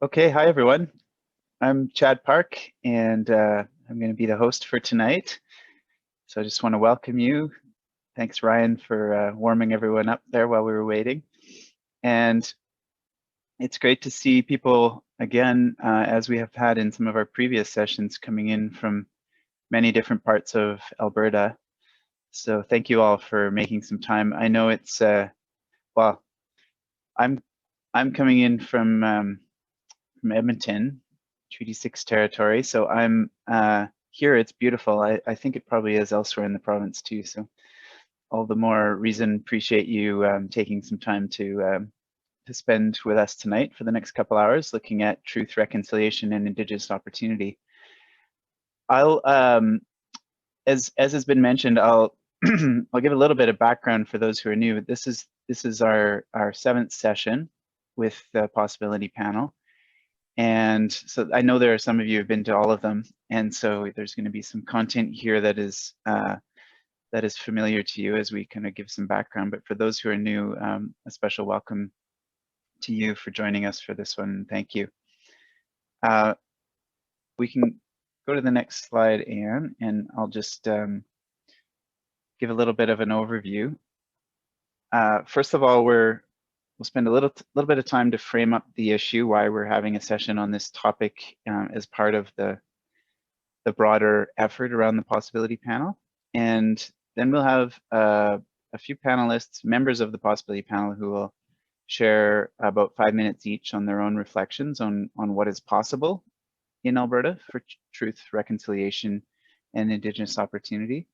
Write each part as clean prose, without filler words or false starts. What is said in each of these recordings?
Okay, hi everyone. I'm Chad Park, and I'm going to be the host for tonight. So I just want to welcome you. Thanks, Ryan, for warming everyone up there while we were waiting. And it's great to see people again, as we have had in some of our previous sessions, coming in from many different parts of Alberta. So thank you all for making some time. I know it's well, I'm coming in from Edmonton, Treaty 6 territory. So I'm here, it's beautiful. I think it probably is elsewhere in the province too. So all the more reason appreciate you taking some time to spend with us tonight for the next couple hours looking at truth, reconciliation, and Indigenous opportunity. I'll, as has been mentioned, I'll I'll give a little bit of background for those who are new. This is our seventh session with the Possibility Panel. And so I know there are some of you who've been to all of them, and so there's going to be some content here that is familiar to you as we kind of give some background. But for those who are new, a special welcome to you for joining us for this one. Thank you. We can go to the next slide, Anne, and I'll just give a little bit of an overview. First of all, we'll spend a little bit of time to frame up the issue, why we're having a session on this topic as part of the broader effort around the Possibility Panel. And then we'll have a few panelists, members of the Possibility Panel, who will share about 5 minutes each on their own reflections on what is possible in Alberta for truth, reconciliation, and Indigenous opportunity.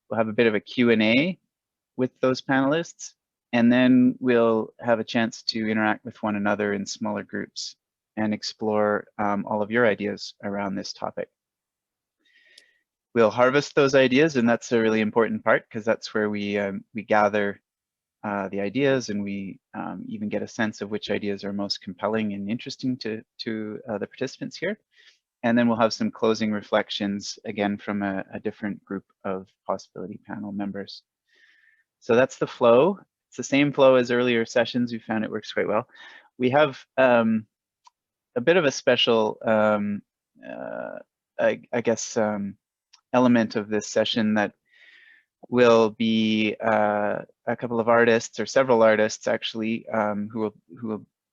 We'll have a bit of a Q&A with those panelists, and then we'll have a chance to interact with one another in smaller groups and explore all of your ideas around this topic. We'll harvest those ideas, and that's a really important part because that's where we gather the ideas, and we even get a sense of which ideas are most compelling and interesting to the participants here. And then we'll have some closing reflections, again, from a different group of Possibility Panel members. So that's the flow. It's the same flow as earlier sessions. We found it works quite well. We have a bit of a special, I guess, element of this session that will be a couple of artists, or several artists actually, who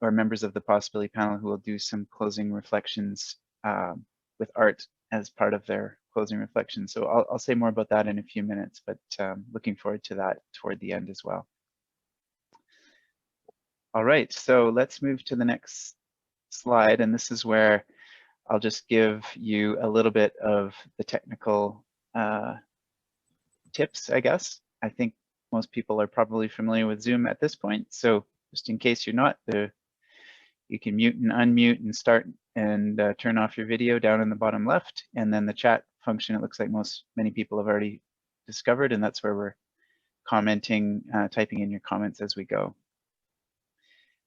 are members of the Possibility Panel, who will do some closing reflections with art as part of their closing reflections. So I'll say more about that in a few minutes, but looking forward to that toward the end as well. All right, so let's move to the next slide, and this is where I'll just give you a little bit of the technical tips, I guess. I think most people are probably familiar with Zoom at this point, so just in case you're not, you can mute and unmute and start and turn off your video down in the bottom left, and then the chat function, it looks like many people have already discovered, and that's where we're commenting, typing in your comments as we go.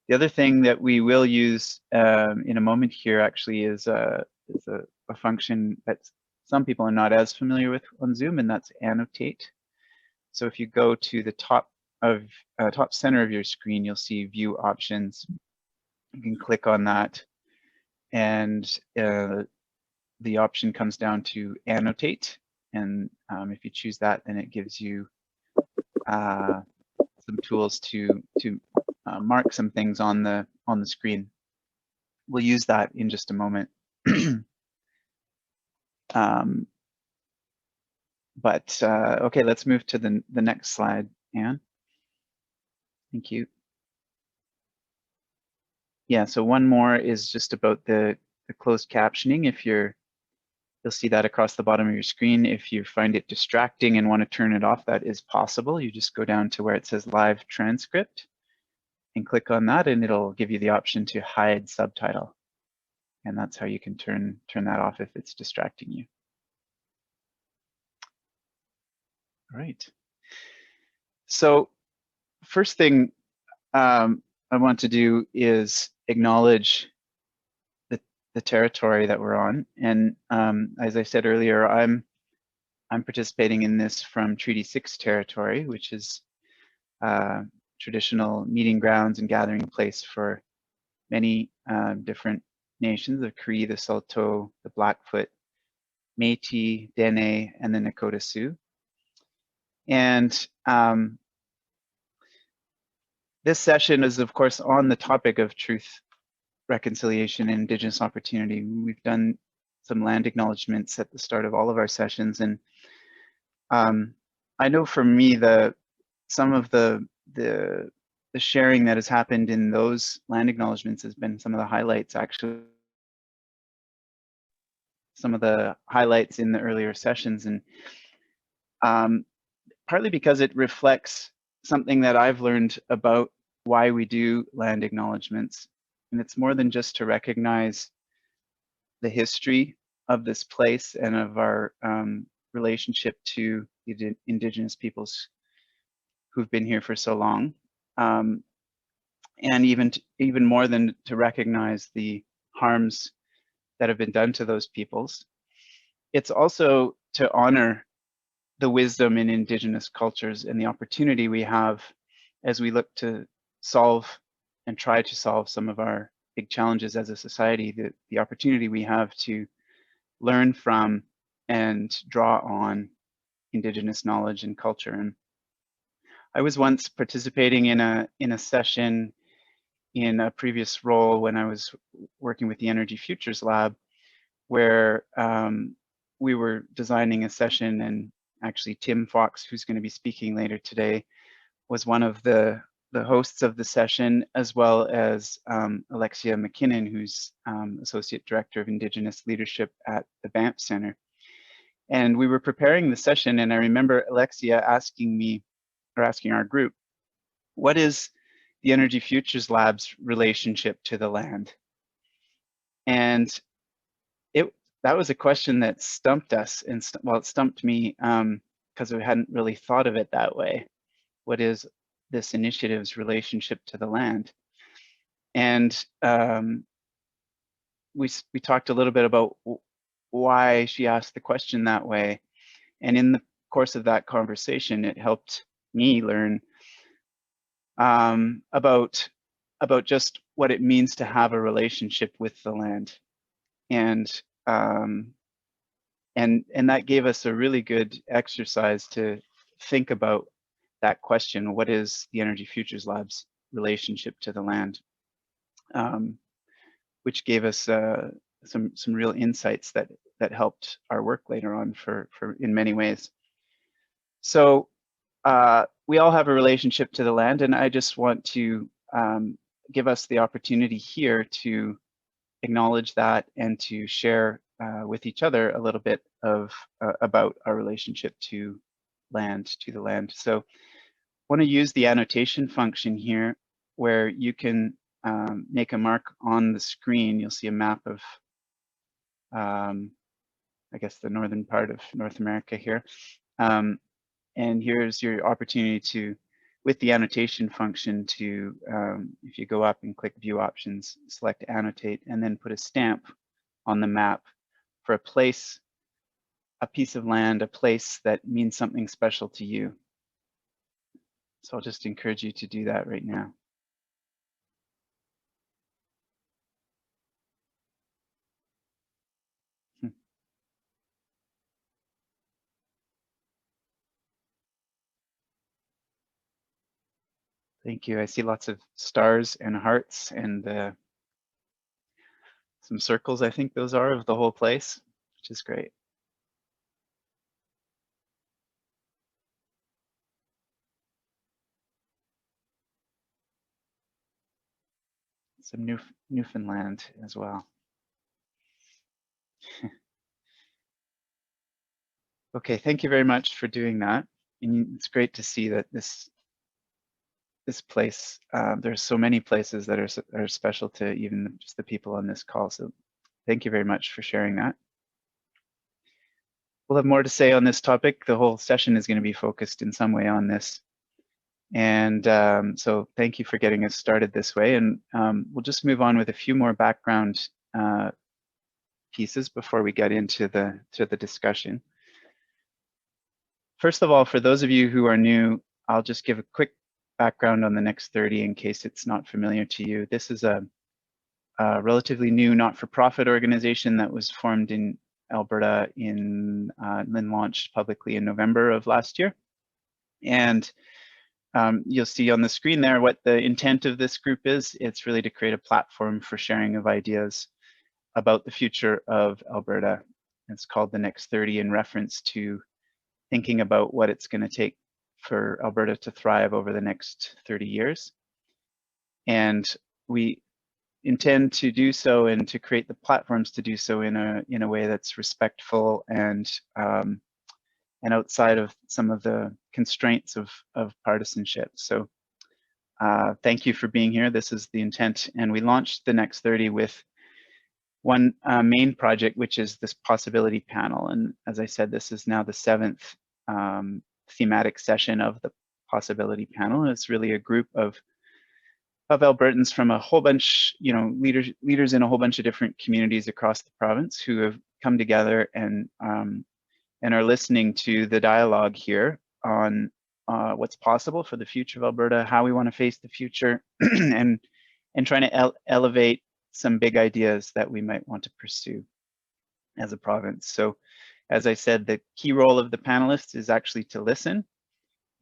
The other thing that we will use in a moment here actually is a function that some people are not as familiar with on Zoom, and that's annotate. So if you go to the top center of your screen, you'll see view options. You can click on that, and the option comes down to annotate. And if you choose that, then it gives you some tools to mark some things on the screen. We'll use that in just a moment. Okay, let's move to the next slide, Anne. Thank you. Yeah, so one more is just about the closed captioning. You'll see that across the bottom of your screen. If you find it distracting and want to turn it off, that is possible. You just go down to where it says live transcript and click on that, and it'll give you the option to hide subtitle. And that's how you can turn that off if it's distracting you. All right. So first thing I want to do is acknowledge the territory that we're on. And as I said earlier, I'm participating in this from Treaty 6 territory, which is traditional meeting grounds and gathering place for many different nations, the Cree, the Saulteaux, the Blackfoot, Métis, Dene, and the Nakota Sioux. And this session is, of course, on the topic of truth, reconciliation, and Indigenous opportunity. We've done some land acknowledgements at the start of all of our sessions, and I know for me, some of the sharing that has happened in those land acknowledgements has been some of the highlights, actually. Some of the highlights in the earlier sessions, and partly because it reflects something that I've learned about why we do land acknowledgements. And it's more than just to recognize the history of this place and of our relationship to the Indigenous peoples who've been here for so long. And even more than to recognize the harms that have been done to those peoples. It's also to honor the wisdom in Indigenous cultures and the opportunity we have as we look to solve and try to solve some of our big challenges as a society, the opportunity we have to learn from and draw on Indigenous knowledge and culture. And I was once participating in a session in a previous role when I was working with the Energy Futures Lab, where we were designing a session, and actually Tim Fox, who's going to be speaking later today, was one of the hosts of the session, as well as Alexia McKinnon, who's Associate Director of Indigenous Leadership at the Banff Center. And we were preparing the session, and I remember Alexia asking me, or asking our group, what is the Energy Futures Lab's relationship to the land? And that was a question that stumped us, and well, it stumped me because we hadn't really thought of it that way. What is this initiative's relationship to the land? And we talked a little bit about why she asked the question that way. And in the course of that conversation, it helped me learn about just what it means to have a relationship with the land. And that gave us a really good exercise to think about that question: what is the Energy Futures Lab's relationship to the land? Which gave us some real insights that helped our work later on for in many ways. So we all have a relationship to the land, and I just want to give us the opportunity here to acknowledge that and to share with each other a little bit of about our relationship to the land. So I want to use the annotation function here, where you can make a mark on the screen. You'll see a map of, I guess, the northern part of North America here. And here's your opportunity to, with the annotation function, to, if you go up and click View Options, select Annotate, and then put a stamp on the map for a place, a piece of land, a place that means something special to you. So I'll just encourage you to do that right now. Thank you. I see lots of stars and hearts and some circles, I think those are, of the whole place, which is great. Some Newfoundland as well. Okay, thank you very much for doing that. And it's great to see that this place, there's so many places that are special to even just the people on this call. So thank you very much for sharing that. We'll have more to say on this topic. The whole session is going to be focused in some way on this. And so thank you for getting us started this way. And we'll just move on with a few more background pieces before we get into the discussion. First of all, for those of you who are new, I'll just give a quick background on the next 30 in case it's not familiar to you. This is a a relatively new not-for-profit organization that was formed in Alberta and then launched publicly in November of last year. And you'll see on the screen there what the intent of this group is. It's really to create a platform for sharing of ideas about the future of Alberta. It's called the Next 30 in reference to thinking about what it's going to take for Alberta to thrive over the next 30 years. And we intend to do so and to create the platforms to do so in a way that's respectful and outside of some of the constraints of partisanship. So thank you for being here. This is the intent. And we launched the Next 30 with one main project, which is this possibility panel. And as I said, this is now the 7th thematic session of the possibility panel. It's really a group of Albertans from a whole bunch, leaders in a whole bunch of different communities across the province who have come together and are listening to the dialogue here on what's possible for the future of Alberta, how we want to face the future, and trying to elevate some big ideas that we might want to pursue as a province. So, as I said, the key role of the panelists is actually to listen,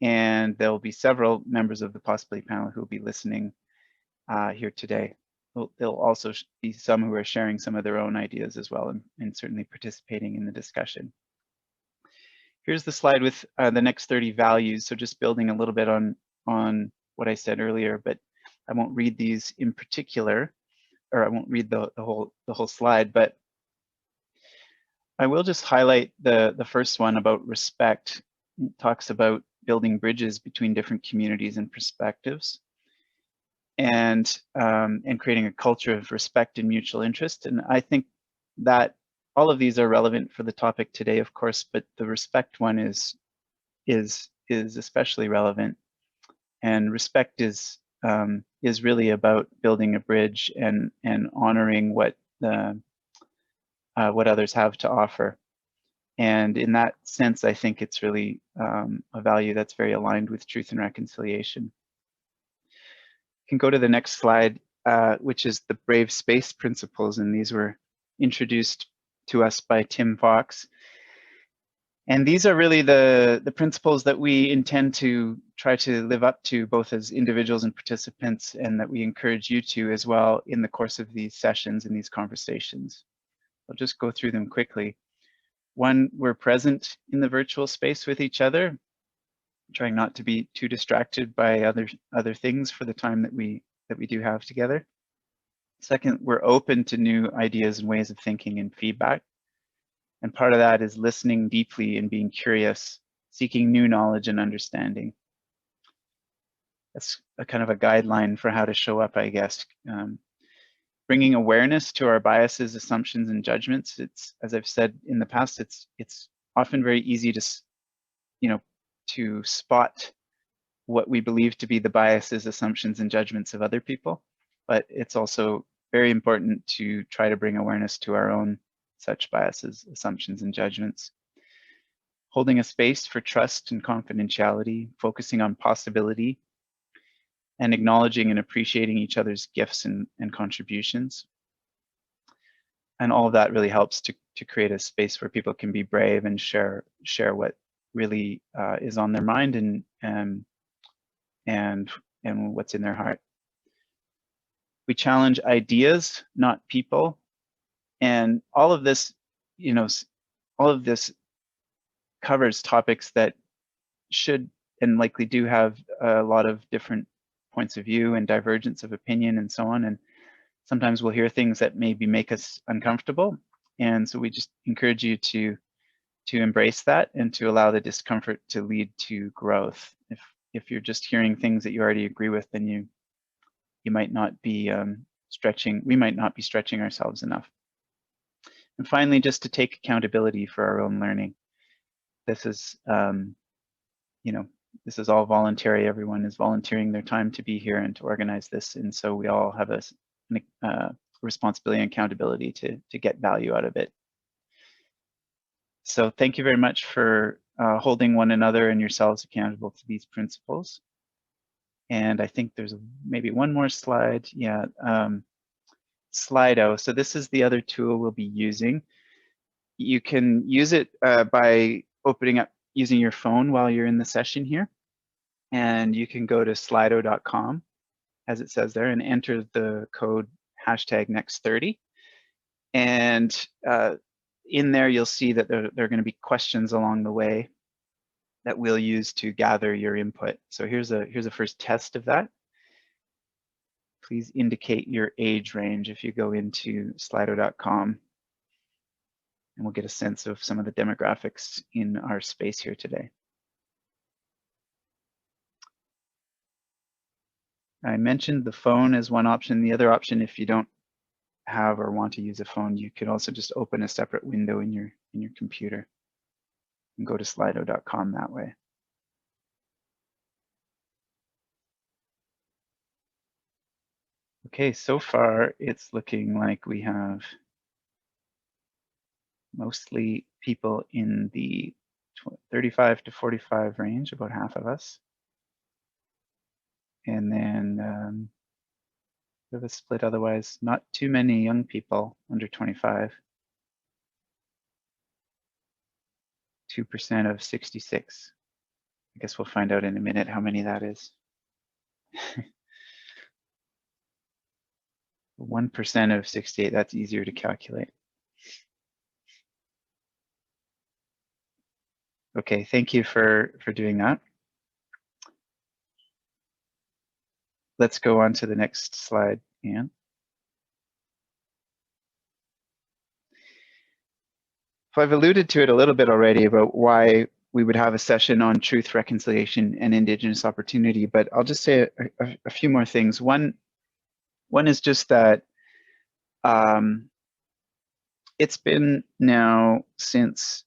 and there will be several members of the possibility panel who will be listening here today. There'll also be some who are sharing some of their own ideas as well, and certainly participating in the discussion. Here's the slide with the Next 30 values. So just building a little bit on what I said earlier, but I won't read these in particular, or I won't read the whole slide, but I will just highlight the first one about respect. It talks about building bridges between different communities and perspectives, and creating a culture of respect and mutual interest. And I think that all of these are relevant for the topic today, of course, but the respect one is especially relevant. And respect is really about building a bridge and honoring what others have to offer. And in that sense, I think it's really a value that's very aligned with truth and reconciliation. You can go to the next slide, which is the Brave Space Principles, and these were introduced to us by Tim Fox. And these are really the principles that we intend to try to live up to, both as individuals and participants, and that we encourage you to as well in the course of these sessions and these conversations. I'll just go through them quickly. One, we're present in the virtual space with each other, trying not to be too distracted by other things for the time that we do have together. Second, we're open to new ideas and ways of thinking and feedback. And part of that is listening deeply and being curious, seeking new knowledge and understanding. That's a kind of a guideline for how to show up, I guess. Bringing awareness to our biases, assumptions, and judgments. It's, as I've said in the past, it's often very easy to spot what we believe to be the biases, assumptions, and judgments of other people. But it's also very important to try to bring awareness to our own such biases, assumptions, and judgments. Holding a space for trust and confidentiality, focusing on possibility, and acknowledging and appreciating each other's gifts and contributions. And all of that really helps to create a space where people can be brave and share what really is on their mind and what's in their heart. We challenge ideas, not people. And all of this, all of this covers topics that should and likely do have a lot of different points of view and divergence of opinion and so on. And sometimes we'll hear things that maybe make us uncomfortable. And so we just encourage you to embrace that and to allow the discomfort to lead to growth. If you're just hearing things that you already agree with, then you might not be we might not be stretching ourselves enough. And finally, just to take accountability for our own learning. This is, this is all voluntary. Everyone is volunteering their time to be here and to organize this. And so we all have a responsibility and accountability to get value out of it. So thank you very much for holding one another and yourselves accountable to these principles. And I think there's maybe one more slide. Yeah. Slido. So this is the other tool we'll be using. You can use it by opening up, using your phone while you're in the session here. And you can go to slido.com, as it says there, and enter the code #next30. And in there, you'll see that there are going to be questions along the way that we'll use to gather your input. So here's a first test of that. Please indicate your age range if you go into slido.com, and we'll get a sense of some of the demographics in our space here today. I mentioned the phone as one option. The other option, if you don't have or want to use a phone, you could also just open a separate window in your computer and go to slido.com that way. Okay, so far it's looking like we have mostly people in the 35 to 45 range, about half of us. And then we have a split otherwise, not too many young people under 25. 2% of 66. I guess we'll find out in a minute how many that is. 1% of 68, that's easier to calculate. Okay, thank you for doing that. Let's go on to the next slide, Anne. So I've alluded to it a little bit already about why we would have a session on truth, reconciliation, and Indigenous opportunity, but I'll just say a few more things. One is just that it's been now since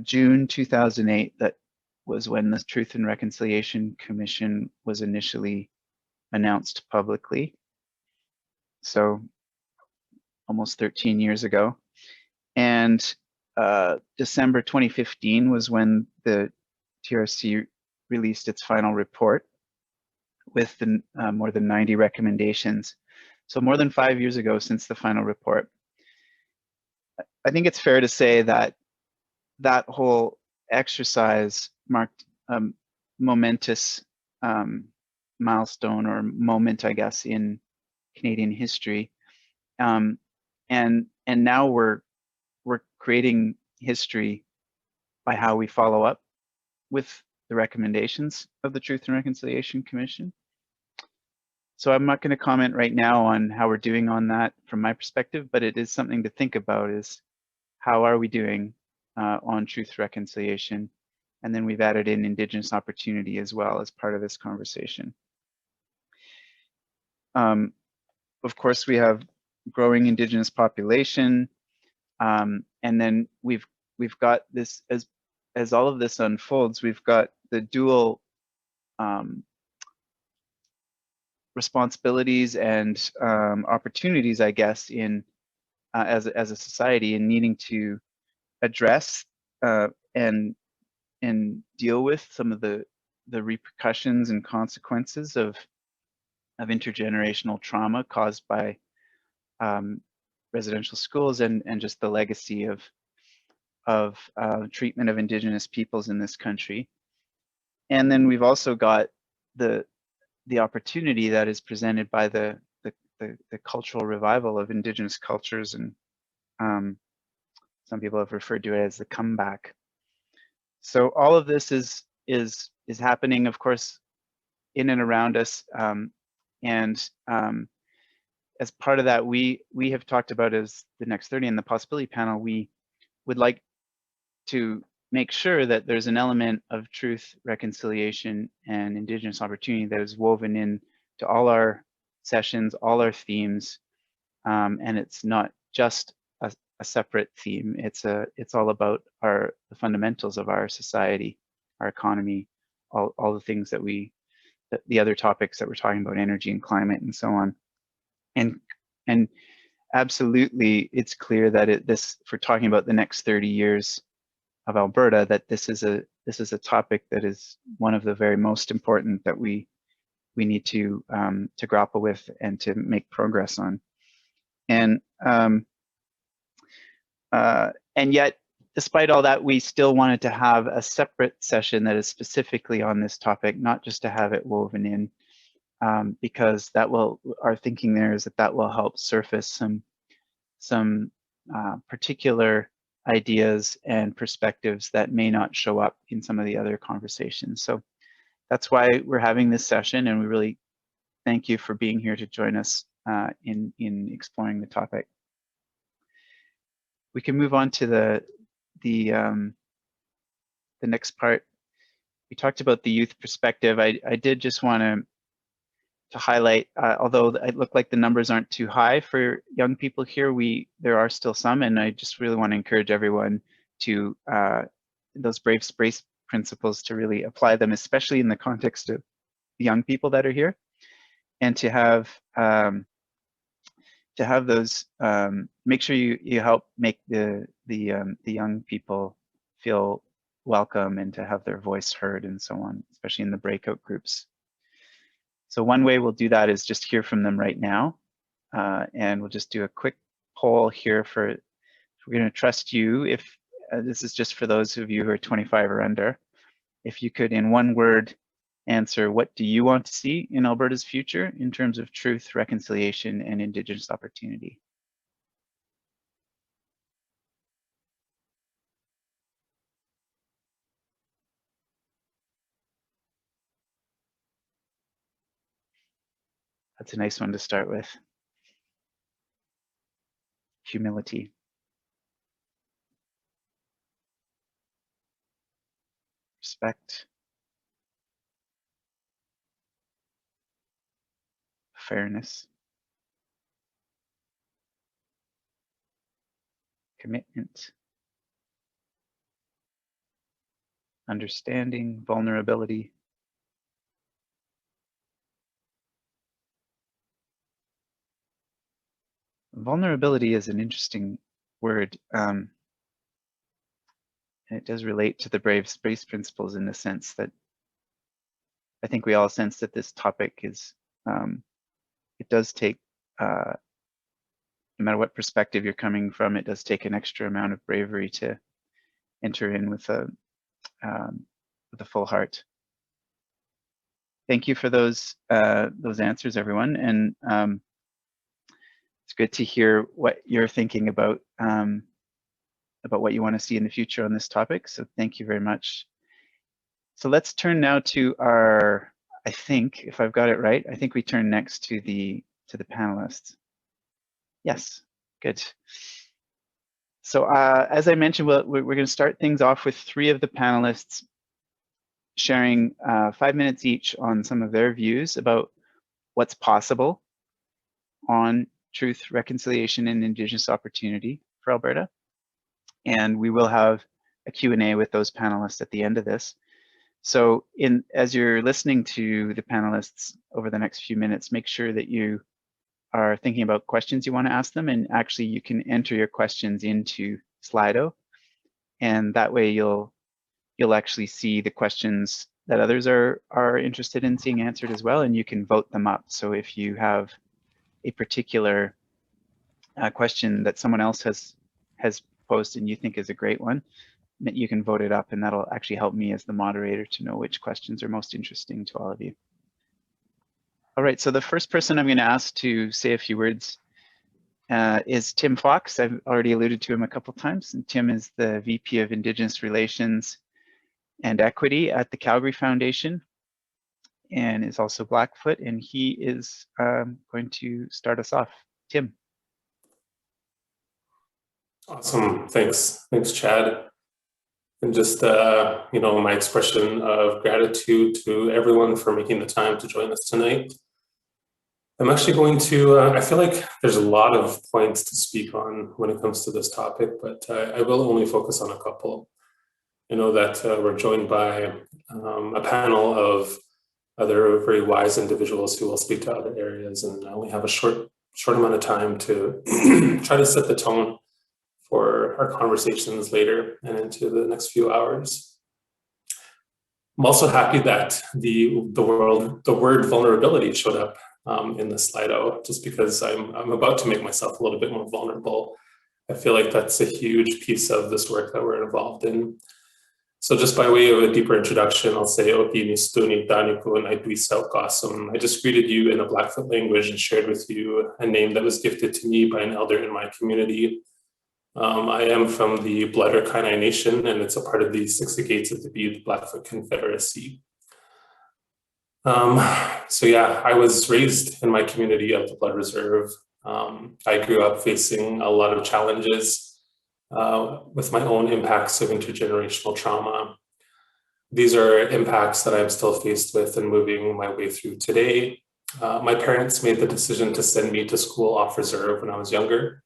June 2008 that was when the Truth and Reconciliation Commission was initially announced publicly. So almost 13 years ago. And December 2015 was when the TRC released its final report with the more than 90 recommendations. So more than 5 years ago since the final report. I think it's fair to say that that whole exercise marked a momentous milestone or moment, I guess, in Canadian history. And now we're creating history by how we follow up with the recommendations of the Truth and Reconciliation Commission. So I'm not going to comment right now on how we're doing on that from my perspective, but it is something to think about, is how are we doing on truth, reconciliation? And then we've added in Indigenous opportunity as well as part of this conversation. Of course, we have growing Indigenous population, and then we've got this, as all of this unfolds, we've got the dual responsibilities and opportunities, I guess, in as a society, in needing to address and deal with some of the repercussions and consequences of intergenerational trauma caused by residential schools and just the legacy of treatment of Indigenous peoples in this country. And then we've also got the opportunity that is presented by the cultural revival of Indigenous cultures, and some people have referred to it as the comeback. So all of this is happening, of course, in and around us, and as part of that, we have talked about, as the Next 30 and the Possibility Panel, we would like to make sure that there's an element of truth, reconciliation, and Indigenous opportunity that is woven in to all our sessions, all our themes, and it's not just a separate theme. It's all about the fundamentals of our society, our economy, all the things that the other topics that we're talking about, energy and climate and so on. And absolutely, it's clear that if we're talking about the next 30 years of Alberta, that this is a topic that is one of the very most important that we need to grapple with and to make progress on. And yet, despite all that, we still wanted to have a separate session that is specifically on this topic, not just to have it woven in, because that will, our thinking there is that that will help surface some particular ideas and perspectives that may not show up in some of the other conversations. So that's why we're having this session, and we really thank you for being here to join us in exploring the topic. We can move on to the next part. We talked about the youth perspective. I did just want to highlight, although it looked like the numbers aren't too high for young people here, there are still some, and I just really want to encourage everyone to those brave space principles to really apply them, especially in the context of the young people that are here, and to have those, make sure you help make the young people feel welcome and to have their voice heard and so on, especially in the breakout groups. So one way we'll do that is just hear from them right now. And we'll just do a quick poll here for, we're going to trust you. If this is just for those of you who are 25 or under, if you could in one word answer, what do you want to see in Alberta's future in terms of truth, reconciliation, and Indigenous opportunity? That's a nice one to start with. Humility. Respect. Fairness. Commitment. Understanding. Vulnerability. Vulnerability is an interesting word. And it does relate to the brave space principles in the sense that I think we all sense that this topic is, it does take, no matter what perspective you're coming from, it does take an extra amount of bravery to enter in with a full heart. Thank you for those answers, everyone, and it's good to hear what you're thinking about what you want to see in the future on this topic. So thank you very much. So let's turn now to our, I think, if I've got it right, I think we turn next to the panelists. Yes, good. So as I mentioned, we're going to start things off with 3 of the panelists sharing 5 minutes each on some of their views about what's possible on truth, reconciliation, and Indigenous opportunity for Alberta. And we will have a Q&A with those panelists at the end of this. So as you're listening to the panelists over the next few minutes, make sure that you are thinking about questions you want to ask them, and actually you can enter your questions into Slido, and that way you'll actually see the questions that others are interested in seeing answered as well, and you can vote them up. So if you have a particular question that someone else has posted and you think is a great one, you can vote it up, and that'll actually help me as the moderator to know which questions are most interesting to all of you. All right, so the first person I'm going to ask to say a few words is Tim Fox. I've already alluded to him a couple times, and Tim is the VP of Indigenous Relations and Equity at the Calgary Foundation, and is also Blackfoot, and he is going to start us off. Tim. Awesome, thanks, Chad. And just, my expression of gratitude to everyone for making the time to join us tonight. I'm actually going to, I feel like there's a lot of points to speak on when it comes to this topic, but I will only focus on a couple. I know that we're joined by a panel of other very wise individuals who will speak to other areas, and we have a short amount of time to try to set the tone for our conversations later and into the next few hours. I'm also happy that the word vulnerability showed up in the Slido, just because I'm about to make myself a little bit more vulnerable. I feel like that's a huge piece of this work that we're involved in. So just by way of a deeper introduction, I'll say, I just greeted you in the Blackfoot language and shared with you a name that was gifted to me by an elder in my community. I am from the Blood or Kainai Nation, and it's a part of the 60 Gates of the Blackfoot Confederacy. So yeah, I was raised in my community of the Blood Reserve. I grew up facing a lot of challenges with my own impacts of intergenerational trauma. These are impacts that I'm still faced with and moving my way through today. My parents made the decision to send me to school off reserve when I was younger.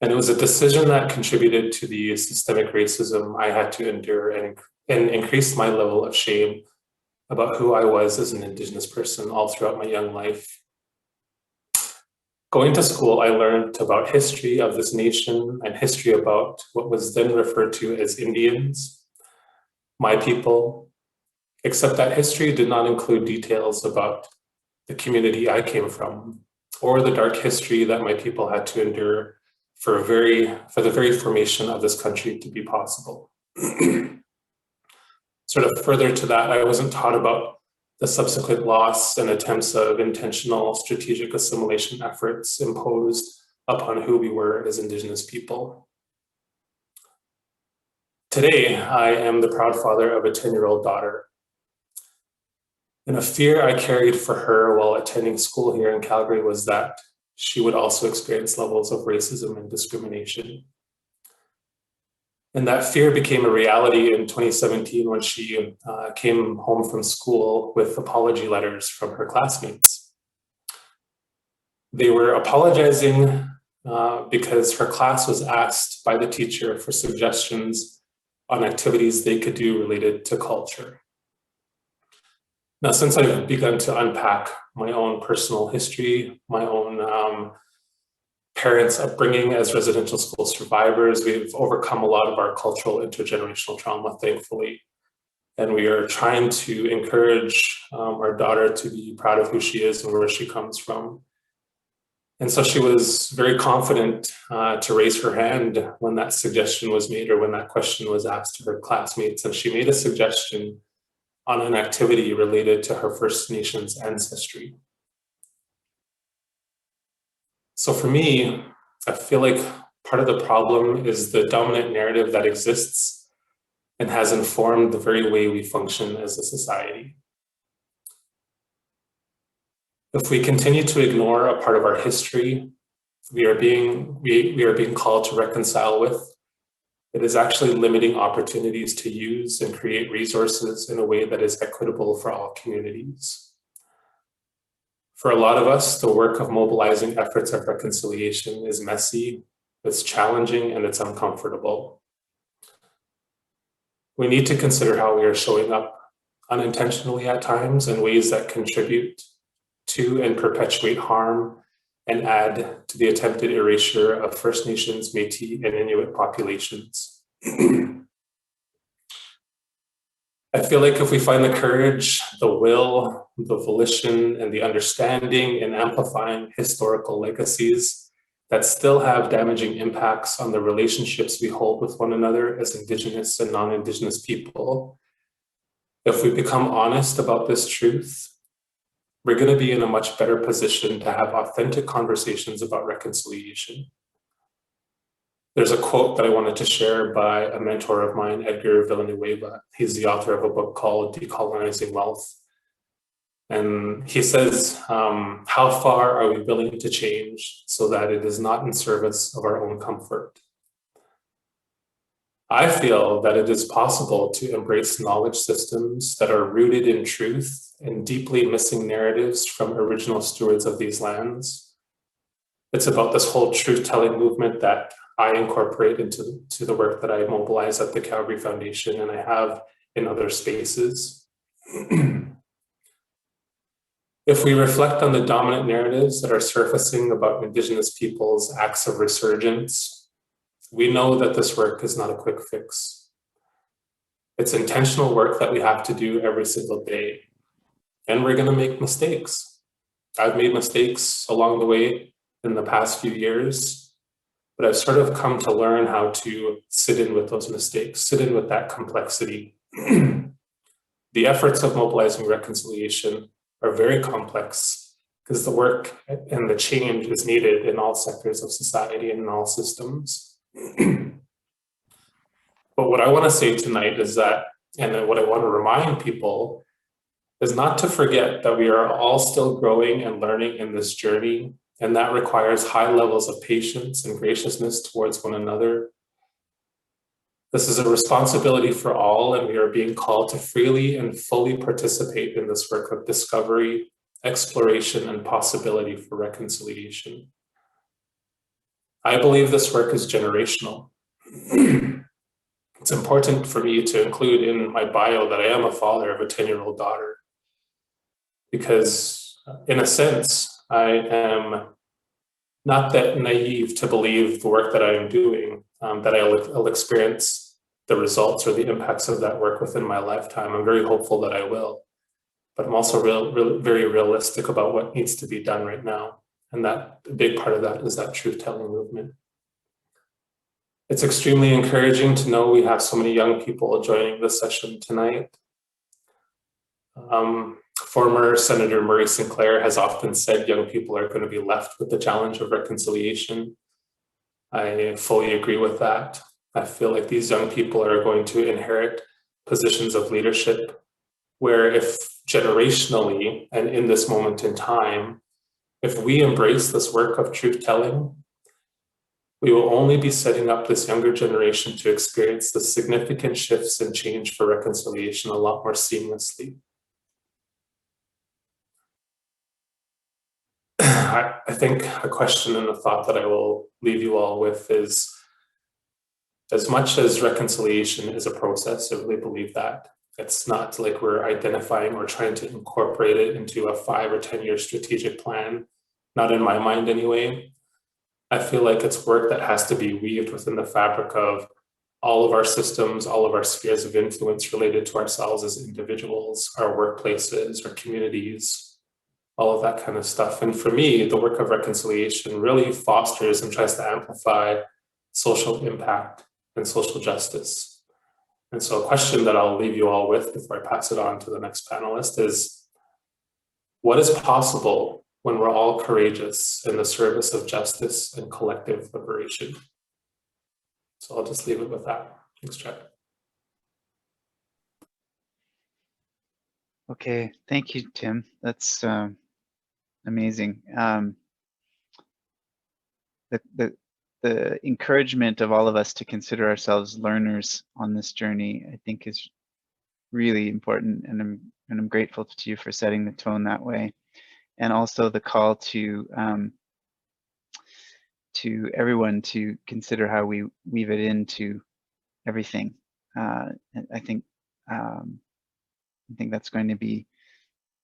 And it was a decision that contributed to the systemic racism I had to endure and increased my level of shame about who I was as an Indigenous person all throughout my young life. Going to school, I learned about history of this nation and history about what was then referred to as Indians, my people, except that history did not include details about the community I came from or the dark history that my people had to endure for the very formation of this country to be possible. Sort of further to that, I wasn't taught about the subsequent loss and attempts of intentional strategic assimilation efforts imposed upon who we were as Indigenous people. Today, I am the proud father of a 10-year-old daughter. And a fear I carried for her while attending school here in Calgary was that she would also experience levels of racism and discrimination. And that fear became a reality in 2017 when she came home from school with apology letters from her classmates. They were apologizing because her class was asked by the teacher for suggestions on activities they could do related to culture. Now, since I've begun to unpack my own personal history, my own parents' upbringing as residential school survivors, we've overcome a lot of our cultural intergenerational trauma, thankfully. And we are trying to encourage our daughter to be proud of who she is and where she comes from. And so she was very confident to raise her hand when that suggestion was made or when that question was asked to her classmates. And she made a suggestion on an activity related to her First Nations ancestry. So for me, I feel like part of the problem is the dominant narrative that exists and has informed the very way we function as a society. If we continue to ignore a part of our history we are being called to reconcile with, it is actually limiting opportunities to use and create resources in a way that is equitable for all communities. For a lot of us, the work of mobilizing efforts of reconciliation is messy, it's challenging, and it's uncomfortable. We need to consider how we are showing up unintentionally at times in ways that contribute to and perpetuate harm and add to the attempted erasure of First Nations, Métis, and Inuit populations. I feel like if we find the courage, the will, the volition, and the understanding in amplifying historical legacies that still have damaging impacts on the relationships we hold with one another as Indigenous and non-Indigenous people, if we become honest about this truth, we're going to be in a much better position to have authentic conversations about reconciliation. There's a quote that I wanted to share by a mentor of mine, Edgar Villanueva. He's the author of a book called Decolonizing Wealth. And he says, how far are we willing to change so that it is not in service of our own comfort? I feel that it is possible to embrace knowledge systems that are rooted in truth and deeply missing narratives from original stewards of these lands. It's about this whole truth-telling movement that I incorporate into the work that I mobilize at the Calgary Foundation and I have in other spaces. If we reflect on the dominant narratives that are surfacing about Indigenous peoples' acts of resurgence, we know that this work is not a quick fix. It's intentional work that we have to do every single day. And we're going to make mistakes. I've made mistakes along the way in the past few years, but I've sort of come to learn how to sit in with those mistakes, sit in with that complexity. The efforts of mobilizing reconciliation are very complex because the work and the change is needed in all sectors of society and in all systems. But what I want to say tonight is that, and what I want to remind people, is not to forget that we are all still growing and learning in this journey, and that requires high levels of patience and graciousness towards one another. This is a responsibility for all, and we are being called to freely and fully participate in this work of discovery, exploration, and possibility for reconciliation. I believe this work is generational. It's important for me to include in my bio that I am a father of a 10-year-old daughter, because in a sense, I am not that naive to believe the work that I am doing, that I'll experience the results or the impacts of that work within my lifetime. I'm very hopeful that I will, but I'm also very realistic about what needs to be done right now. And that a big part of that is that truth-telling movement. It's extremely encouraging to know we have so many young people joining this session tonight. Former Senator Murray Sinclair has often said young people are going to be left with the challenge of reconciliation. I fully agree with that. I feel like these young people are going to inherit positions of leadership where, if generationally and in this moment in time, if we embrace this work of truth-telling, we will only be setting up this younger generation to experience the significant shifts and change for reconciliation a lot more seamlessly. I think a question and a thought that I will leave you all with is, as much as reconciliation is a process, I really believe that. It's not like we're identifying or trying to incorporate it into a 5 or 10-year strategic plan, not in my mind anyway. I feel like it's work that has to be weaved within the fabric of all of our systems, all of our spheres of influence related to ourselves as individuals, our workplaces, our communities, all of that kind of stuff. And for me, the work of reconciliation really fosters and tries to amplify social impact and social justice. And so a question that I'll leave you all with before I pass it on to the next panelist is, what is possible when we're all courageous in the service of justice and collective liberation? So I'll just leave it with that. Thanks, Chad. Okay, thank you, Tim. That's amazing. The encouragement of all of us to consider ourselves learners on this journey, I think, is really important, and I'm grateful to you for setting the tone that way, and also the call to everyone to consider how we weave it into everything. And I think that's going to be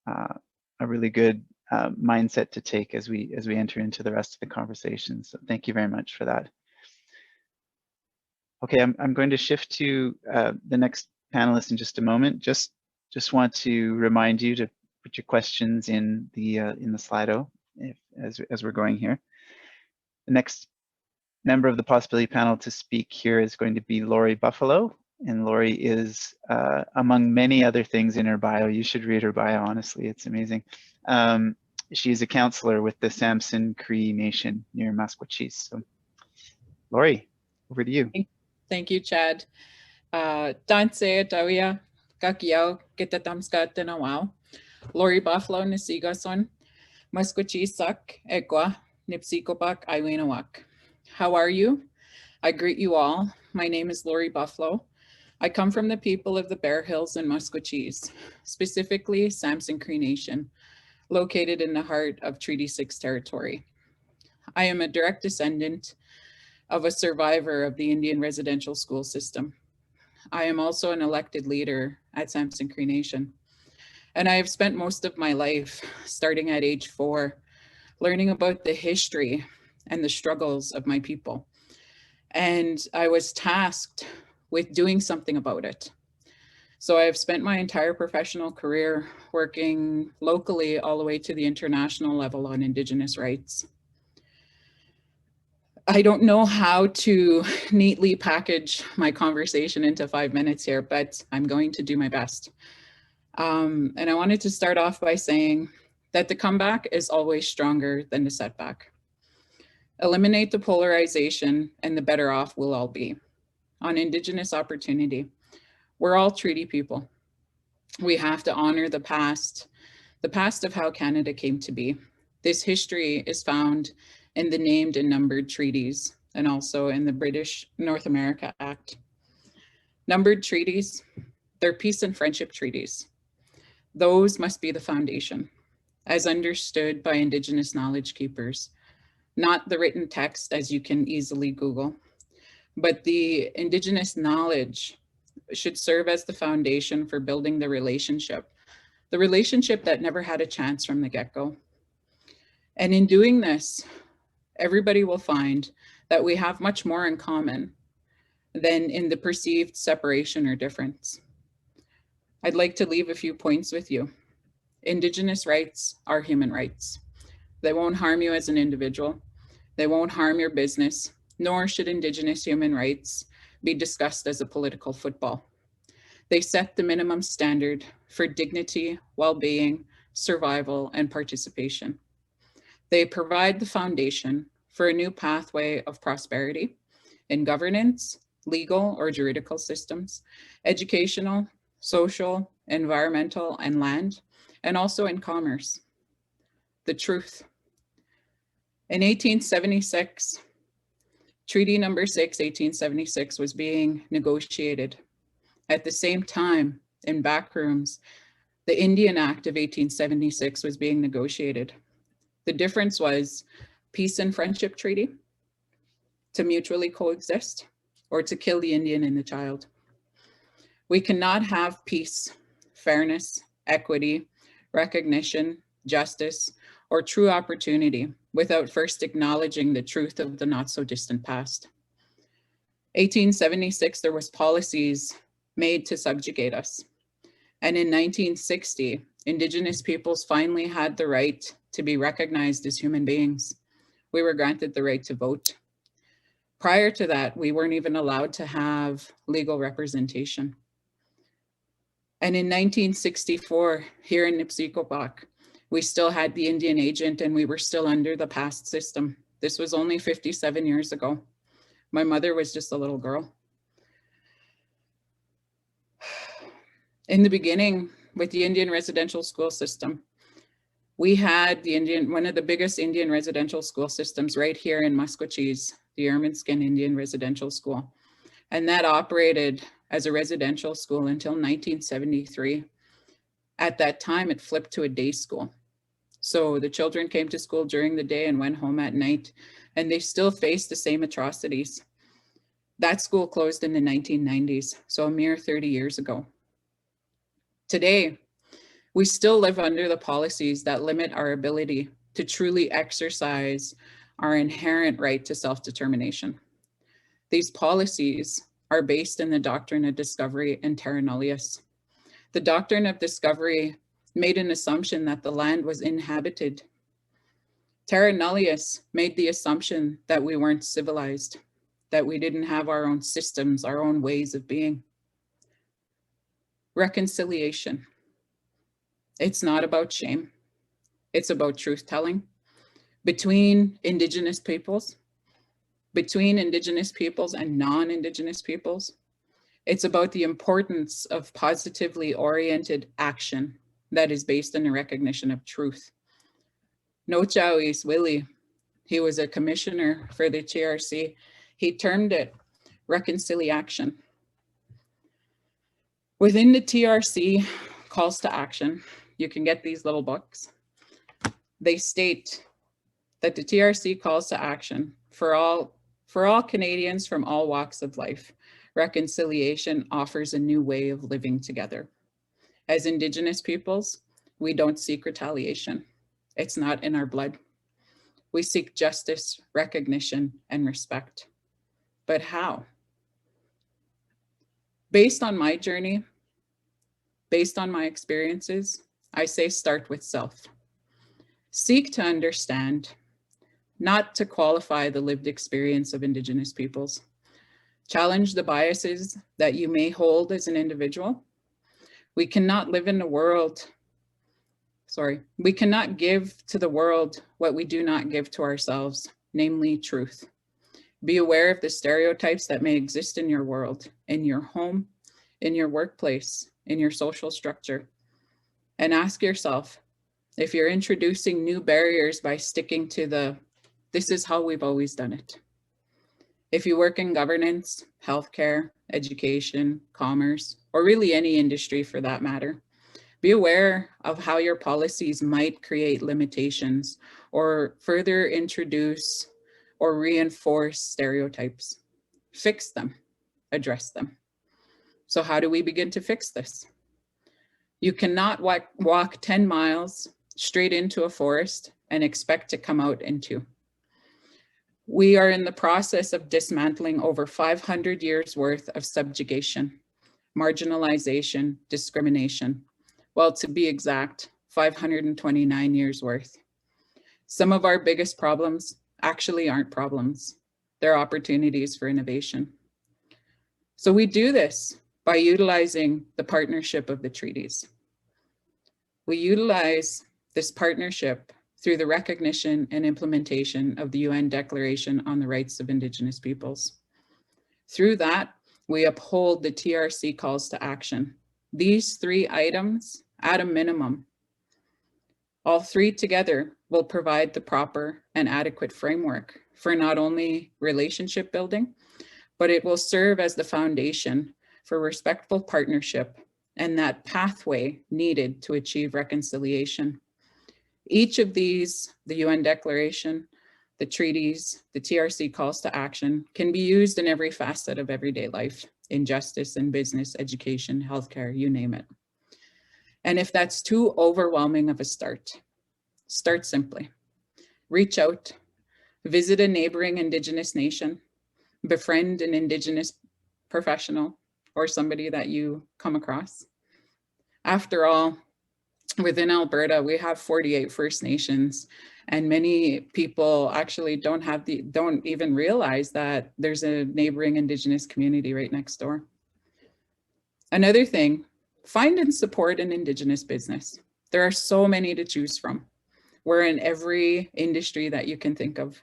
a really good mindset to take as we enter into the rest of the conversation. So thank you very much for that. Okay, I'm going to shift to the next panelist in just a moment. Just want to remind you to put your questions in the Slido as we're going here. The next member of the possibility panel to speak here is going to be Laurie Buffalo. And Laurie is, among many other things in her bio, you should read her bio, honestly, it's amazing. She's a counselor with the Samson Cree Nation near Masquachis. So, Laurie, over to you. Thank you, Chad. Danse Tawia, Kakiao, Kitatamska Tenawao, Laurie Buffalo Nisigason, Masquachisak, Ekwa, Nipsikopak, Iwinawak. How are you? I greet you all. My name is Laurie Buffalo. I come from the people of the Bear Hills and Masquachis, specifically Samson Cree Nation, located in the heart of Treaty 6 territory. I am a direct descendant of a survivor of the Indian residential school system. I am also an elected leader at Samson Cree Nation. And I have spent most of my life, starting at age 4, learning about the history and the struggles of my people. And I was tasked with doing something about it. So I've spent my entire professional career working locally all the way to the international level on Indigenous rights. I don't know how to neatly package my conversation into 5 minutes here, but I'm going to do my best. And I wanted to start off by saying that the comeback is always stronger than the setback. Eliminate the polarization and the better off we'll all be. On Indigenous opportunity, we're all treaty people. We have to honor the past of how Canada came to be. This history is found in the named and numbered treaties and also in the British North America Act. Numbered treaties, they're peace and friendship treaties. Those must be the foundation, as understood by Indigenous knowledge keepers, not the written text as you can easily Google, but the Indigenous knowledge should serve as the foundation for building the relationship that never had a chance from the get-go. And in doing this, everybody will find that we have much more in common than in the perceived separation or difference. I'd like to leave a few points with you. Indigenous rights are human rights. They won't harm you as an individual. They won't harm your business, nor should Indigenous human rights be discussed as a political football. They set the minimum standard for dignity, well-being, survival, and participation. They provide the foundation for a new pathway of prosperity in governance, legal or juridical systems, educational, social, environmental, and land, and also in commerce. The truth. In 1876, Treaty Number 6, 1876 was being negotiated. At the same time, in back rooms, the Indian Act of 1876 was being negotiated. The difference was peace and friendship treaty, to mutually coexist, or to kill the Indian and the child. We cannot have peace, fairness, equity, recognition, justice, or true opportunity without first acknowledging the truth of the not so distant past. 1876, there was policies made to subjugate us. And in 1960, Indigenous peoples finally had the right to be recognized as human beings. We were granted the right to vote. Prior to that, we weren't even allowed to have legal representation. And in 1964, here in Nipsikopak, we still had the Indian agent and we were still under the past system. This was only 57 years ago. My mother was just a little girl. In the beginning, with the Indian residential school system, we had one of the biggest Indian residential school systems right here in Musquecheese, the Ermineskin Indian Residential School. And that operated as a residential school until 1973. At that time, it flipped to a day school. So the children came to school during the day and went home at night, and they still faced the same atrocities. That school closed in the 1990s, so a mere 30 years ago. Today, we still live under the policies that limit our ability to truly exercise our inherent right to self-determination. These policies are based in the doctrine of discovery and terra nullius. The doctrine of discovery made an assumption that the land was inhabited. Terra nullius made the assumption that we weren't civilized, that we didn't have our own systems, our own ways of being. Reconciliation. It's not about shame. It's about truth-telling between Indigenous peoples, between Indigenous peoples and non-Indigenous peoples. It's about the importance of positively oriented action that is based on the recognition of truth. Nochawis Willie, he was a commissioner for the TRC. He termed it reconciliation. Within the TRC calls to action, you can get these little books. They state that the TRC calls to action for all Canadians from all walks of life. Reconciliation offers a new way of living together. As Indigenous peoples, we don't seek retaliation. It's not in our blood. We seek justice, recognition, and respect. But how? Based on my journey, Based on my experiences, I say start with self. Seek to understand, not to qualify the lived experience of Indigenous peoples. Challenge the biases that you may hold as an individual. We cannot live in a world, we cannot give to the world what we do not give to ourselves, namely truth. Be aware of the stereotypes that may exist in your world, in your home, in your workplace, in your social structure, and ask yourself if you're introducing new barriers by sticking to this is how we've always done it. If you work in governance, healthcare, education, commerce, or really any industry for that matter, be aware of how your policies might create limitations or further introduce or reinforce stereotypes. Fix them, address them. So how do we begin to fix this? You cannot walk 10 miles straight into a forest and expect to come out in 2. We are in the process of dismantling over 500 years worth of subjugation, marginalization, discrimination. Well, to be exact, 529 years worth. Some of our biggest problems actually aren't problems. They're opportunities for innovation. So we do this by utilizing the partnership of the treaties. We utilize this partnership through the recognition and implementation of the UN Declaration on the Rights of Indigenous Peoples. Through that, we uphold the TRC calls to action. These 3 items, at a minimum, all 3 together will provide the proper and adequate framework for not only relationship building, but it will serve as the foundation for respectful partnership and that pathway needed to achieve reconciliation. Each of these, the UN Declaration, the treaties, the TRC calls to action, can be used in every facet of everyday life, in justice and business, education, healthcare, you name it. And if that's too overwhelming of a start simply. Reach out, visit a neighboring Indigenous nation, befriend an Indigenous professional or somebody that you come across. After all, within Alberta, we have 48 First Nations, and many people actually don't even realize that there's a neighboring Indigenous community right next door. Another thing, find and support an Indigenous business. There are so many to choose from. We're in every industry that you can think of.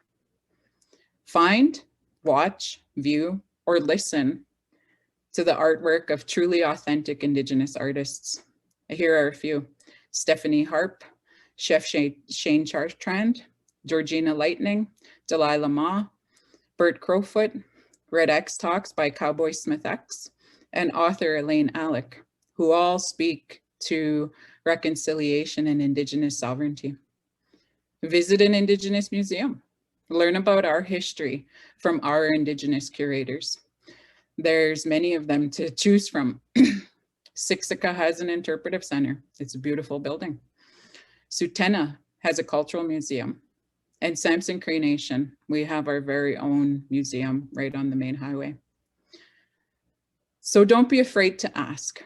Find, watch, view, or listen to the artwork of truly authentic Indigenous artists. Here are a few: Stephanie Harp, Chef Shane Chartrand, Georgina Lightning, Delilah Ma, Bert Crowfoot, Red X Talks by Cowboy Smith X, and author Elaine Alec, who all speak to reconciliation and Indigenous sovereignty. Visit an Indigenous museum. Learn about our history from our Indigenous curators. There's many of them to choose from. Siksika has an interpretive center. It's a beautiful building. Sutena has a cultural museum. And Samson Cree Nation, we have our very own museum right on the main highway. So don't be afraid to ask.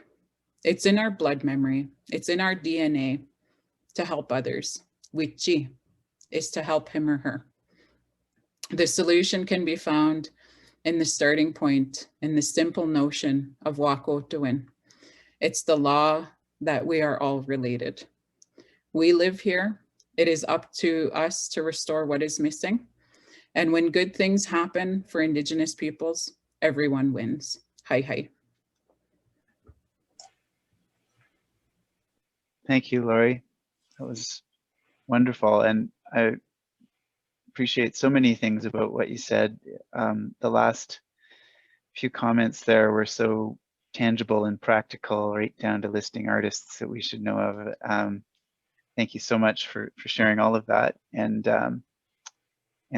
It's in our blood memory. It's in our DNA to help others. Wichi is to help him or her. The solution can be found in the starting point, in the simple notion of Wako-Towin. It's the law that we are all related. We live here. It is up to us to restore what is missing. And when good things happen for Indigenous peoples, everyone wins. Hi, hi. Thank you, Laurie. That was wonderful. And I appreciate so many things about what you said. The last few comments there were so tangible and practical, right down to listing artists that we should know of. Thank you so much for sharing all of that, and